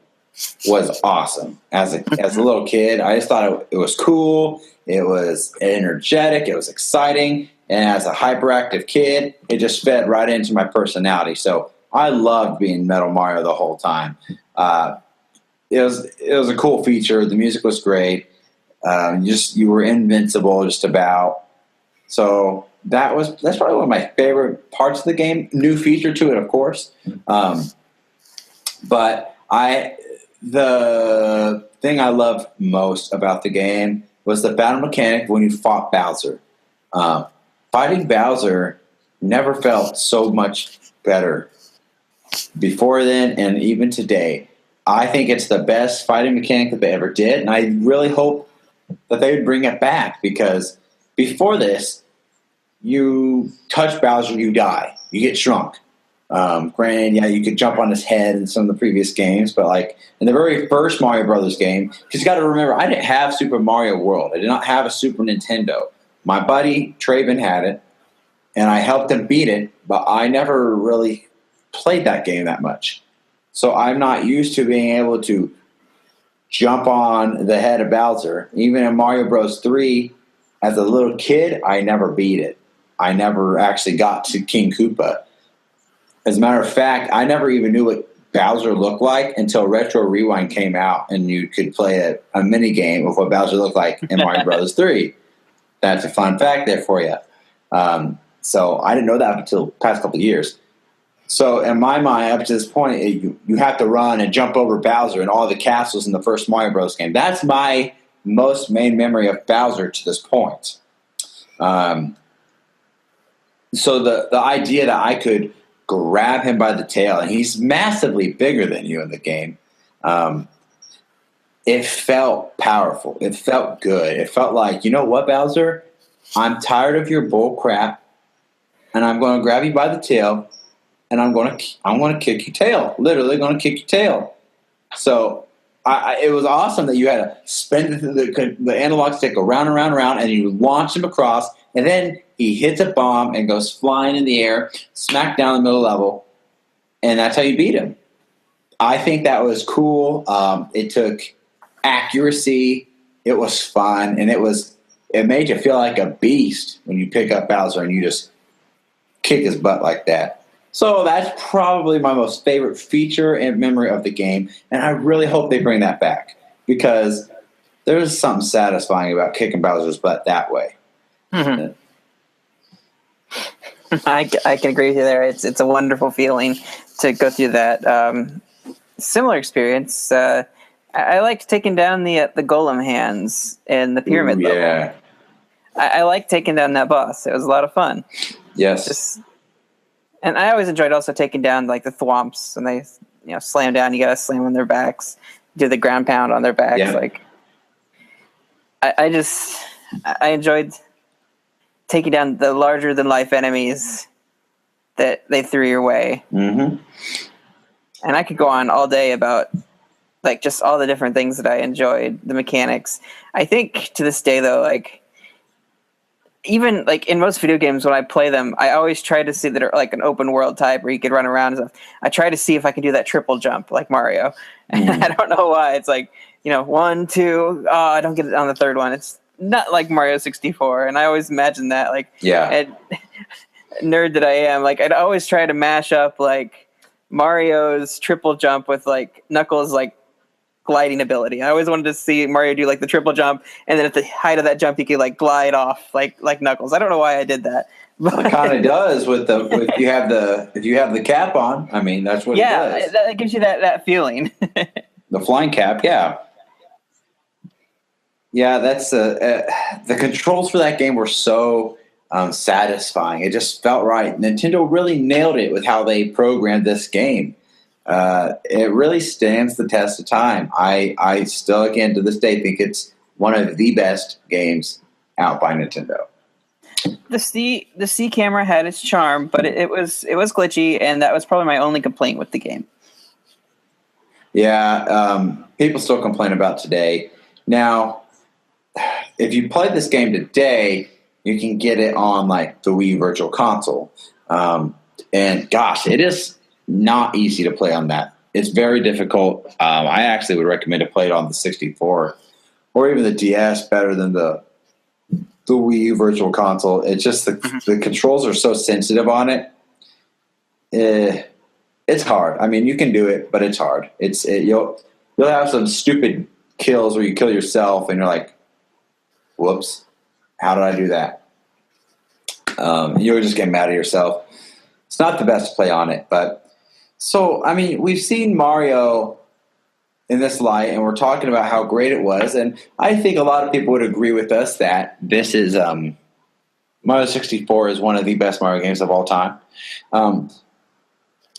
was awesome. As a little kid, I just thought it was cool. It was energetic. It was exciting. And as a hyperactive kid, it just fed right into my personality. So I loved being Metal Mario the whole time. It was a cool feature. The music was great. You were invincible just about. So that's probably one of my favorite parts of the game. New feature to it, of course. But the thing I loved most about the game was the battle mechanic when you fought Bowser. Fighting Bowser never felt so much better before then and even today. I think it's the best fighting mechanic that they ever did, and I really hope that they would bring it back, because before this, you touch Bowser, you die. You get shrunk. Granted, yeah, you could jump on his head in some of the previous games, but like in the very first Mario Brothers game, because you got to remember, I didn't have Super Mario World. I did not have a Super Nintendo. My buddy Traven had it, and I helped him beat it, but I never really played that game that much. So I'm not used to being able to jump on the head of Bowser. Even in Mario Bros. 3, as a little kid, I never beat it. I never actually got to King Koopa. As a matter of fact, I never even knew what Bowser looked like until Retro Rewind came out, and you could play a mini game of what Bowser looked like in Mario Bros. 3. That's a fun fact there for you. So I didn't know that until the past couple of years. So in my mind, up to this point, you have to run and jump over Bowser and all the castles in the first Mario Bros. Game. That's my most main memory of Bowser to this point. So the idea that I could grab him by the tail, and he's massively bigger than you in the game, it felt powerful. It felt good. It felt like, you know what, Bowser? I'm tired of your bull crap, and I'm going to grab you by the tail, and I'm going to kick your tail. Literally going to kick your tail. So it was awesome that you had to spin the analog stick around and around and around, and you launch him across, and then he hits a bomb and goes flying in the air, smack down the middle level, and that's how you beat him. I think that was cool. It took accuracy. It was fun, and it made you feel like a beast when you pick up Bowser and you just kick his butt like that. So that's probably my most favorite feature and memory of the game, and I really hope they bring that back, because there's something satisfying about kicking Bowser's butt that way. Mm-hmm. I can agree with you there. It's a wonderful feeling to go through that. Similar experience. I liked taking down the golem hands in the pyramid level. Yeah. I liked taking down that boss. It was a lot of fun. Yes. And I always enjoyed also taking down like the thwomps, and they slam down. You gotta slam on their backs, do the ground pound on their backs. Yeah. Like I enjoyed taking down the larger than life enemies that they threw your way. Mm-hmm. And I could go on all day about like just all the different things that I enjoyed, the mechanics. I think to this day though, like even like in most video games when I play them, I always try to see that are like an open world type where you could run around and stuff. I try to see if I can do that triple jump like Mario. And I don't know why. It's like, 1, 2, I don't get it on the third one. It's not like Mario 64. And I always imagine that, like, and nerd that I am, like I'd always try to mash up like Mario's triple jump with like Knuckles' like gliding ability. I always wanted to see Mario do like the triple jump, and then at the height of that jump, he could like glide off like Knuckles. I don't know why I did that. But it kind of does if you have the cap on. I mean, that's what it does. Yeah, that gives you that feeling. The flying cap, yeah. Yeah, that's the controls for that game were so satisfying. It just felt right. Nintendo really nailed it with how they programmed this game. It really stands the test of time. I still, again, to this day, think it's one of the best games out by Nintendo. The C camera had its charm, but it was glitchy, and that was probably my only complaint with the game. Yeah, people still complain about today. Now, if you play this game today, you can get it on like the Wii Virtual Console, and gosh, it is not easy to play on that. It's very difficult. I actually would recommend to play it on the 64 or even the DS better than the Wii Virtual Console. It's just the controls are so sensitive on it. It's hard. I mean, you can do it, but it's hard. You'll have some stupid kills where you kill yourself and you're like, whoops, how did I do that? You'll just get mad at yourself. It's not the best to play on it, but so, I mean, we've seen Mario in this light, and we're talking about how great it was, and I think a lot of people would agree with us that this is Mario 64 is one of the best Mario games of all time. Um,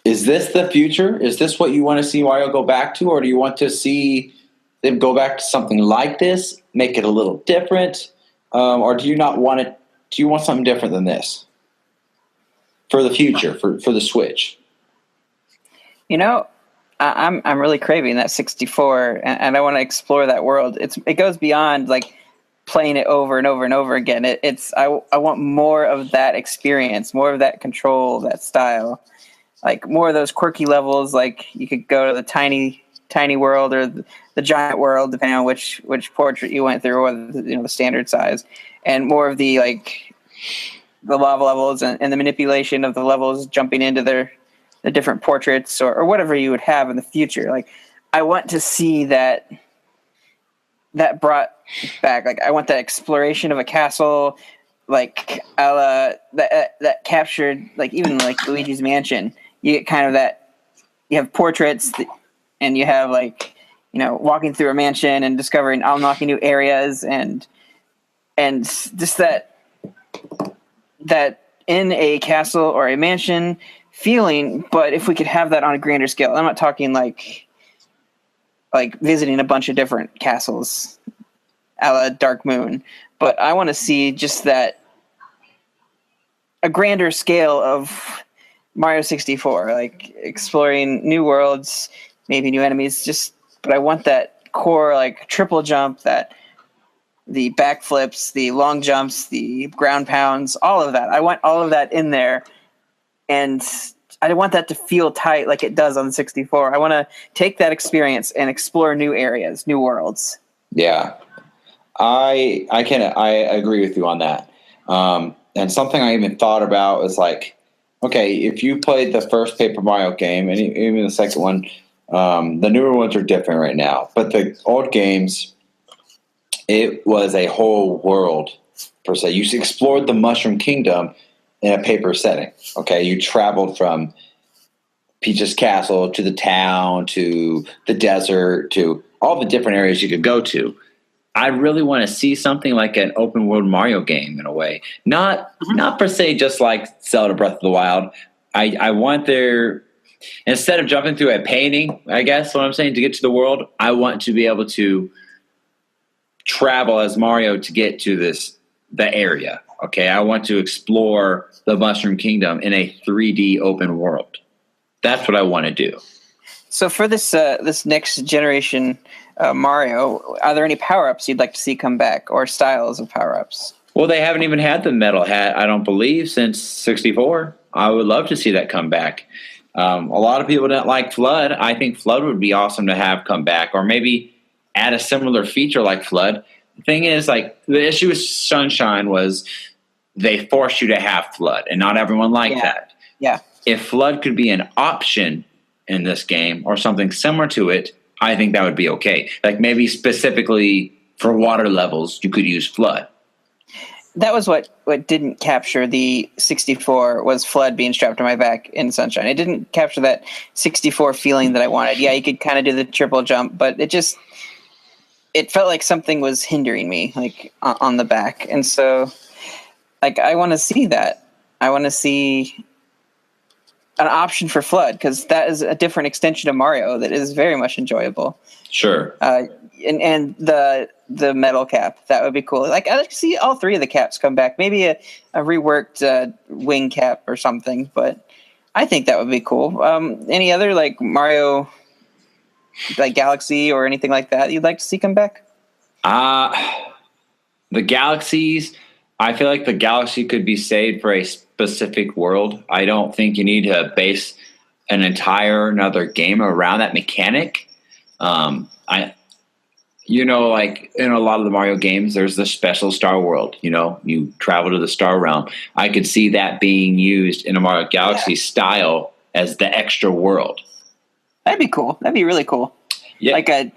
is this the future? Is this what you want to see Mario go back to, or do you want to see them go back to something like this, make it a little different, or do you not want it? Do you want something different than this for the future, for the Switch? You know, I'm really craving that 64, and I want to explore that world. It goes beyond like playing it over and over and over again. I want more of that experience, more of that control, that style, like more of those quirky levels. Like you could go to the tiny world or the giant world, depending on which portrait you went through, or the standard size, and more of the like the lava levels and the manipulation of the levels, jumping into the different portraits or whatever you would have in the future. Like I want to see that brought back. Like I want that exploration of a castle, like that captured, like even like Luigi's Mansion. You get kind of that. You have portraits, and you have like walking through a mansion and unlocking new areas and just that in a castle or a mansion feeling. But if we could have that on a grander scale, I'm not talking like visiting a bunch of different castles a la Dark Moon, but I want to see just that a grander scale of Mario 64, like exploring new worlds, maybe new enemies, but I want that core like triple jump, that the backflips, the long jumps, the ground pounds, all of that. I want all of that in there, and I want that to feel tight like it does on the 64. I want to take that experience and explore new areas, new worlds. Yeah, I agree with you on that. And something I even thought about was like, okay, if you played the first Paper Mario game and even the second one, the newer ones are different right now. But the old games, it was a whole world per se. You explored the Mushroom Kingdom in a paper setting. Okay, you traveled from Peach's Castle to the town to the desert to all the different areas you could go to. I really want to see something like an open world Mario game in a way, not per se just like Zelda Breath of the Wild. I want there, instead of jumping through a painting, I guess what I'm saying, to get to the world, I want to be able to travel as Mario to get to the area. Okay, I want to explore the Mushroom Kingdom in a 3D open world. That's what I want to do. So for this next generation Mario, are there any power-ups you'd like to see come back, or styles of power-ups? Well, they haven't even had the metal hat, I don't believe, since 64. I would love to see that come back. A lot of people don't like Flood. I think Flood would be awesome to have come back, or maybe add a similar feature like Flood. The thing is, like, the issue with Sunshine was they forced you to have Flood, and not everyone liked that. Yeah. If Flood could be an option in this game or something similar to it, I think that would be okay. Like maybe specifically for water levels, you could use Flood. That was what didn't capture the 64 was Flood being strapped to my back in Sunshine. It didn't capture that 64 feeling that I wanted. Yeah, you could kind of do the triple jump, but it felt like something was hindering me, like on the back. And so, like, I want to see that. I want to see an option for Flood, because that is a different extension of Mario that is very much enjoyable. Sure. And the metal cap, that would be cool. Like, I'd like to see all three of the caps come back. Maybe a reworked wing cap or something, but I think that would be cool. Any other like Mario, like Galaxy or anything like that you'd like to see come back? The Galaxies, I feel like the Galaxy could be saved for a specific world. I don't think you need to base an entire another game around that mechanic. Like in a lot of the Mario games, there's the special star world. You travel to the star realm. I could see that being used in a Mario Galaxy style as the extra world. That'd be cool. That'd be really cool. Yeah. Like a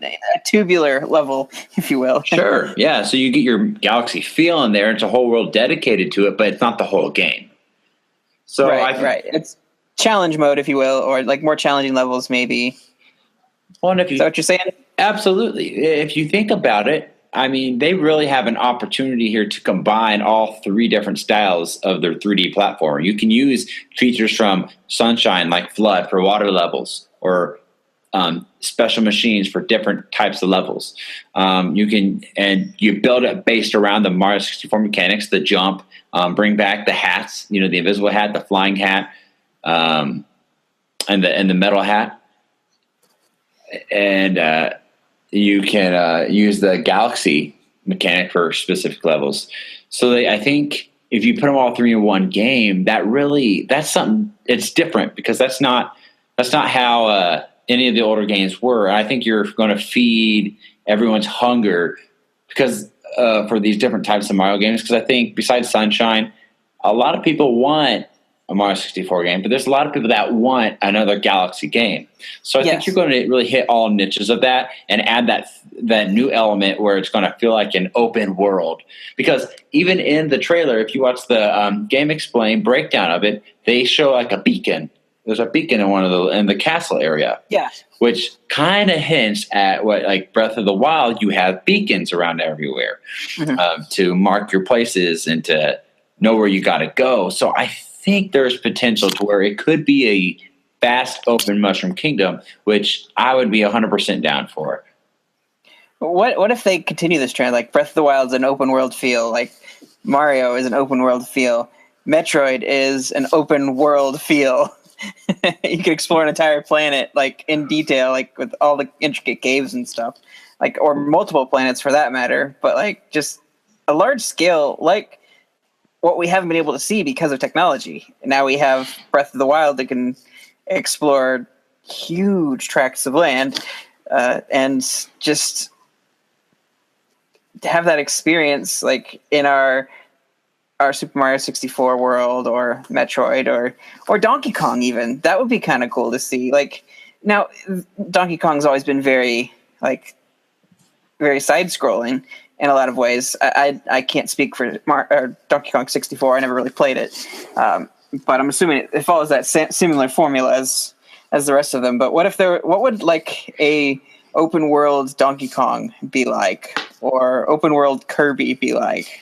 tubular level, if you will. Sure. Yeah. So you get your Galaxy feel in there. It's a whole world dedicated to it, but it's not the whole game. So right. It's challenge mode, if you will, or like more challenging levels, maybe. Well, and is that what you're saying? Absolutely. If you think about it, I mean, they really have an opportunity here to combine all three different styles of their 3D platformer. You can use features from Sunshine, like Flood, for water levels, or special machines for different types of levels. You build it based around the Mario 64 mechanics, the jump, bring back the hats, the invisible hat, the flying hat, and the metal hat, and you can use the galaxy mechanic for specific levels. So I think if you put them all three in one game, that's something. It's different because that's not how any of the older games were. I think you're going to feed everyone's hunger because for these different types of Mario games. Because I think besides Sunshine, a lot of people want a Mario 64 game, but there's a lot of people that want another Galaxy game. So I think you're going to really hit all niches of that and add that new element where it's going to feel like an open world. Because even in the trailer, if you watch the Game Explain breakdown of it, they show like a beacon. There's a beacon in the castle area. Yeah. Which kind of hints at what, like Breath of the Wild, you have beacons around everywhere to mark your places and to know where you got to go. So I think there's potential to where it could be a vast open Mushroom Kingdom, which I would be 100% down for. What if they continue this trend? Like Breath of the Wild is an open world feel, like Mario is an open world feel, Metroid is an open world feel. You could explore an entire planet like in detail, like with all the intricate caves and stuff, like, or multiple planets for that matter, but like just a large scale, like what we haven't been able to see because of technology. Now we have Breath of the Wild that can explore huge tracts of land and just have that experience like in our Super Mario 64 world or Metroid or Donkey Kong even. That would be kind of cool to see. Like now Donkey Kong's always been very side scrolling in a lot of ways. I can't speak for Donkey Kong 64. I never really played it. But I'm assuming it follows that similar formula as the rest of them. But what would like a open world Donkey Kong be like, or open world Kirby be like?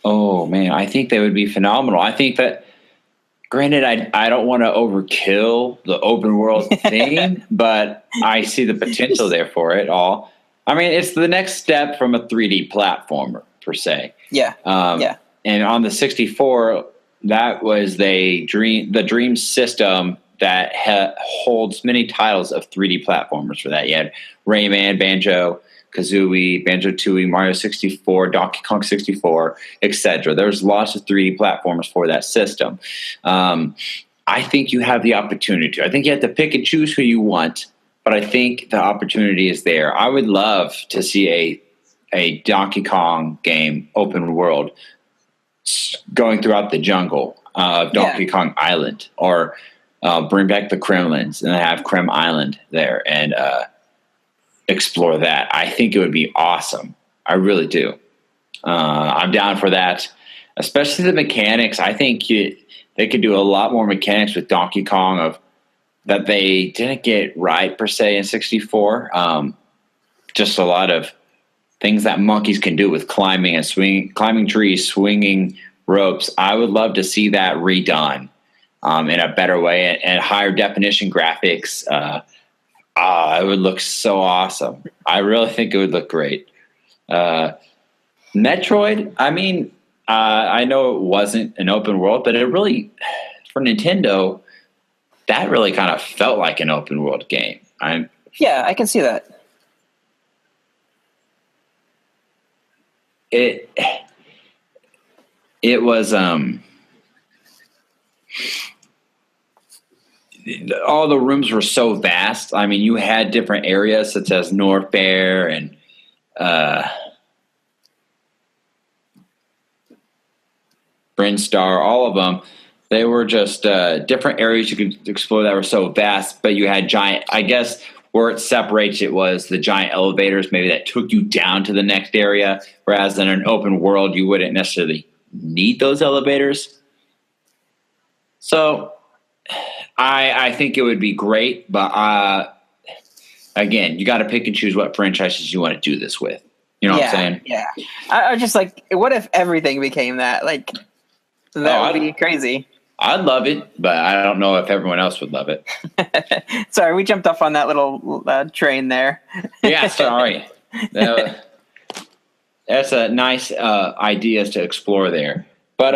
Oh man, I think they would be phenomenal. I think that, granted, I don't want to overkill the open world thing, but I see the potential there for it all. I mean, it's the next step from a 3D platformer per se. Yeah. And on the 64, that was the dream system that holds many titles of 3D platformers for that. You had Rayman, Banjo-Kazooie, Banjo-Tooie, Mario 64, Donkey Kong 64, etc. There's lots of 3D platformers for that system. I think you have the opportunity to. I think you have to pick and choose who you want, but I think the opportunity is there. I would love to see a Donkey Kong game, open world, going throughout the jungle of Donkey Kong Island, or bring back the Kremlins and have Krem Island there and explore that. I think it would be awesome. I really do. I'm down for that, especially the mechanics. I think they could do a lot more mechanics with Donkey Kong that they didn't get right per se in 64. Just a lot of things that monkeys can do with climbing trees, swinging ropes. I would love to see that redone in a better way and higher definition graphics. It would look so awesome. I really think it would look great. Metroid, I mean, I know it wasn't an open world, but it really, for Nintendo, that really kind of felt like an open world game. I can see that. It was all the rooms were so vast. I mean, you had different areas such as North Bear and Brinstar, all of them. They were just different areas you could explore that were so vast, but you had giant, I guess where it separates it was the giant elevators maybe that took you down to the next area, whereas in an open world, you wouldn't necessarily need those elevators. So I think it would be great, but again, you got to pick and choose what franchises you want to do this with. You know what I'm saying? Yeah. I was just like, what if everything became that? Like, that would be crazy. I'd love it, but I don't know if everyone else would love it. Sorry, we jumped off on that little train there. Yeah, sorry. That's a nice ideas to explore there. But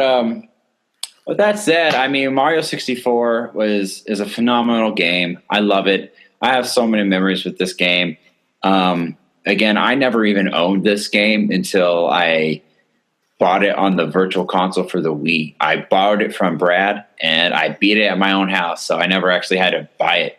with that said, I mean, Mario 64 is a phenomenal game. I love it. I have so many memories with this game. Again, I never even owned this game until I bought it on the virtual console for the Wii. I borrowed it from Brad, and I beat it at my own house, so I never actually had to buy it.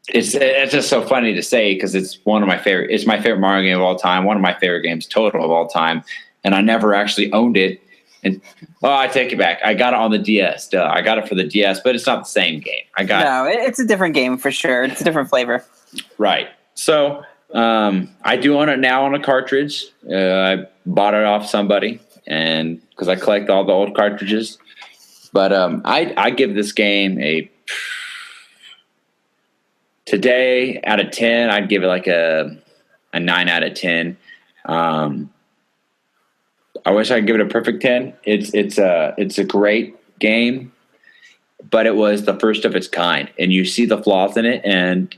It's just so funny to say because it's one of my favorite. It's my favorite Mario game of all time. One of my favorite games total of all time, and I never actually owned it. And I take it back. I got it on the DS. Duh. I got it for the DS, but it's not the same game. It's a different game for sure. It's a different flavor. Right. So I do own it now on a cartridge. I bought it off somebody, and because I collect all the old cartridges. But I give this game today out of 10. I'd give it like a 9 out of 10. I wish I could give it a perfect 10. It's a great game, but it was the first of its kind, and you see the flaws in it, and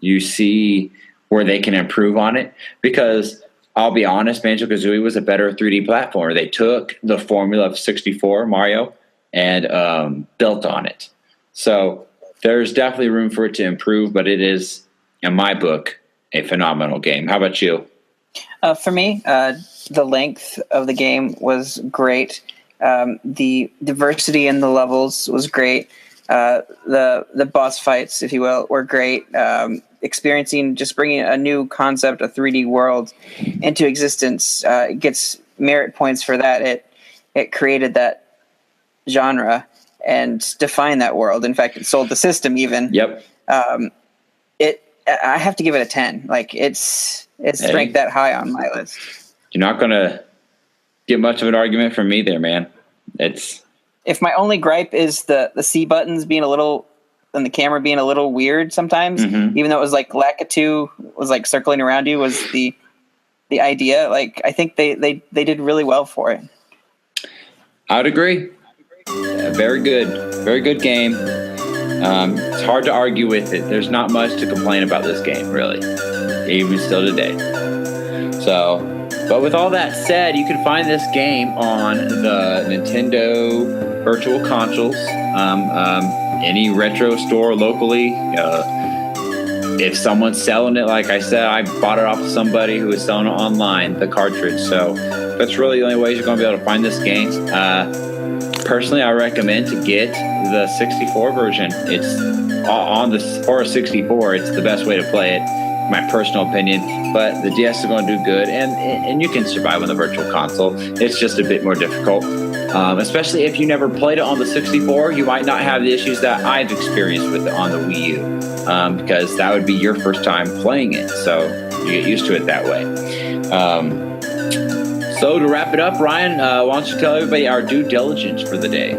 you see where they can improve on it. Because I'll be honest, Banjo-Kazooie was a better 3D platformer. They took the formula of 64 Mario and built on it. So there's definitely room for it to improve, but it is, in my book, a phenomenal game. How about you? For me, the length of the game was great. The diversity in the levels was great. The boss fights, if you will, were great. Experiencing, just bringing a new concept, a 3D world into existence, gets merit points for that. It created that genre and defined that world. In fact, it sold the system even. Yep. I have to give it a 10. Like it's ranked that high on my list. You're not going to get much of an argument from me there, man. If my only gripe is the C buttons being a little, and the camera being a little weird sometimes, even though it was like Lakitu was like circling around you was the idea. Like, I think they did really well for it. I would agree. Very good game. It's hard to argue with it. There's not much to complain about this game, really, even still today. So, but with all that said, you can find this game on the Nintendo Virtual Consoles, any retro store locally. If someone's selling it, like I said, I bought it off of somebody who was selling it online, the cartridge. So that's really the only way you're going to be able to find this game. Personally, I recommend to get the 64 version. It's on the or 64. It's the best way to play it. My personal opinion, but the DS is going to do good, and you can survive on the virtual console. It's just a bit more difficult, especially if you never played it on the 64. You might not have the issues that I've experienced with it on the Wii U, because that would be your first time playing it, so you get used to it that way. So to wrap it up, Ryan, why don't you tell everybody our due diligence for the day?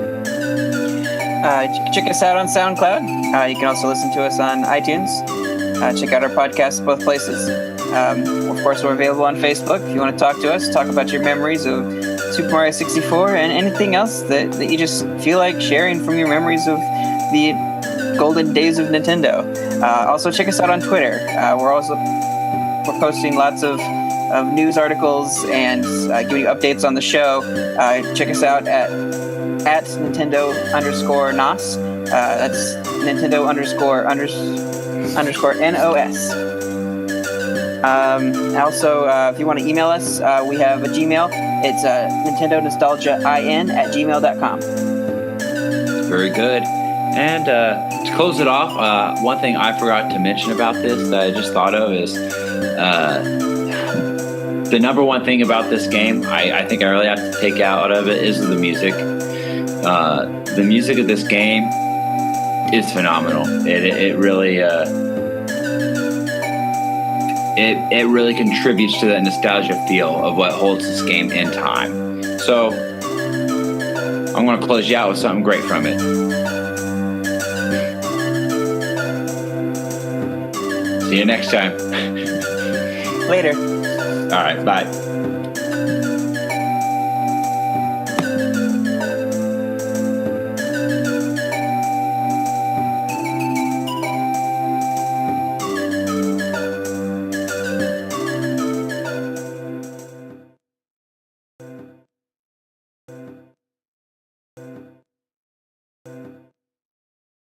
Check us out on SoundCloud. You can also listen to us on iTunes. Check out our podcast both places. Of course, we're available on Facebook. If you want to talk to us, talk about your memories of Super Mario 64 and anything else that you just feel like sharing from your memories of the golden days of Nintendo. Also, check us out on Twitter. We're posting lots of news articles and giving you updates on the show. Check us out at Nintendo_NOS. That's Nintendo _NOS. Also, if you want to email us, we have a Gmail. It's NintendoNostalgiaIN@gmail.com. Very good. And to close it off, one thing I forgot to mention about this that I just thought of is the number one thing about this game I think I really have to take out of it is the music. The music of this game is phenomenal. It really it really contributes to that nostalgia feel of what holds this game in time. So I'm going to close you out with something great from it. See you next time. Later. All right, bye.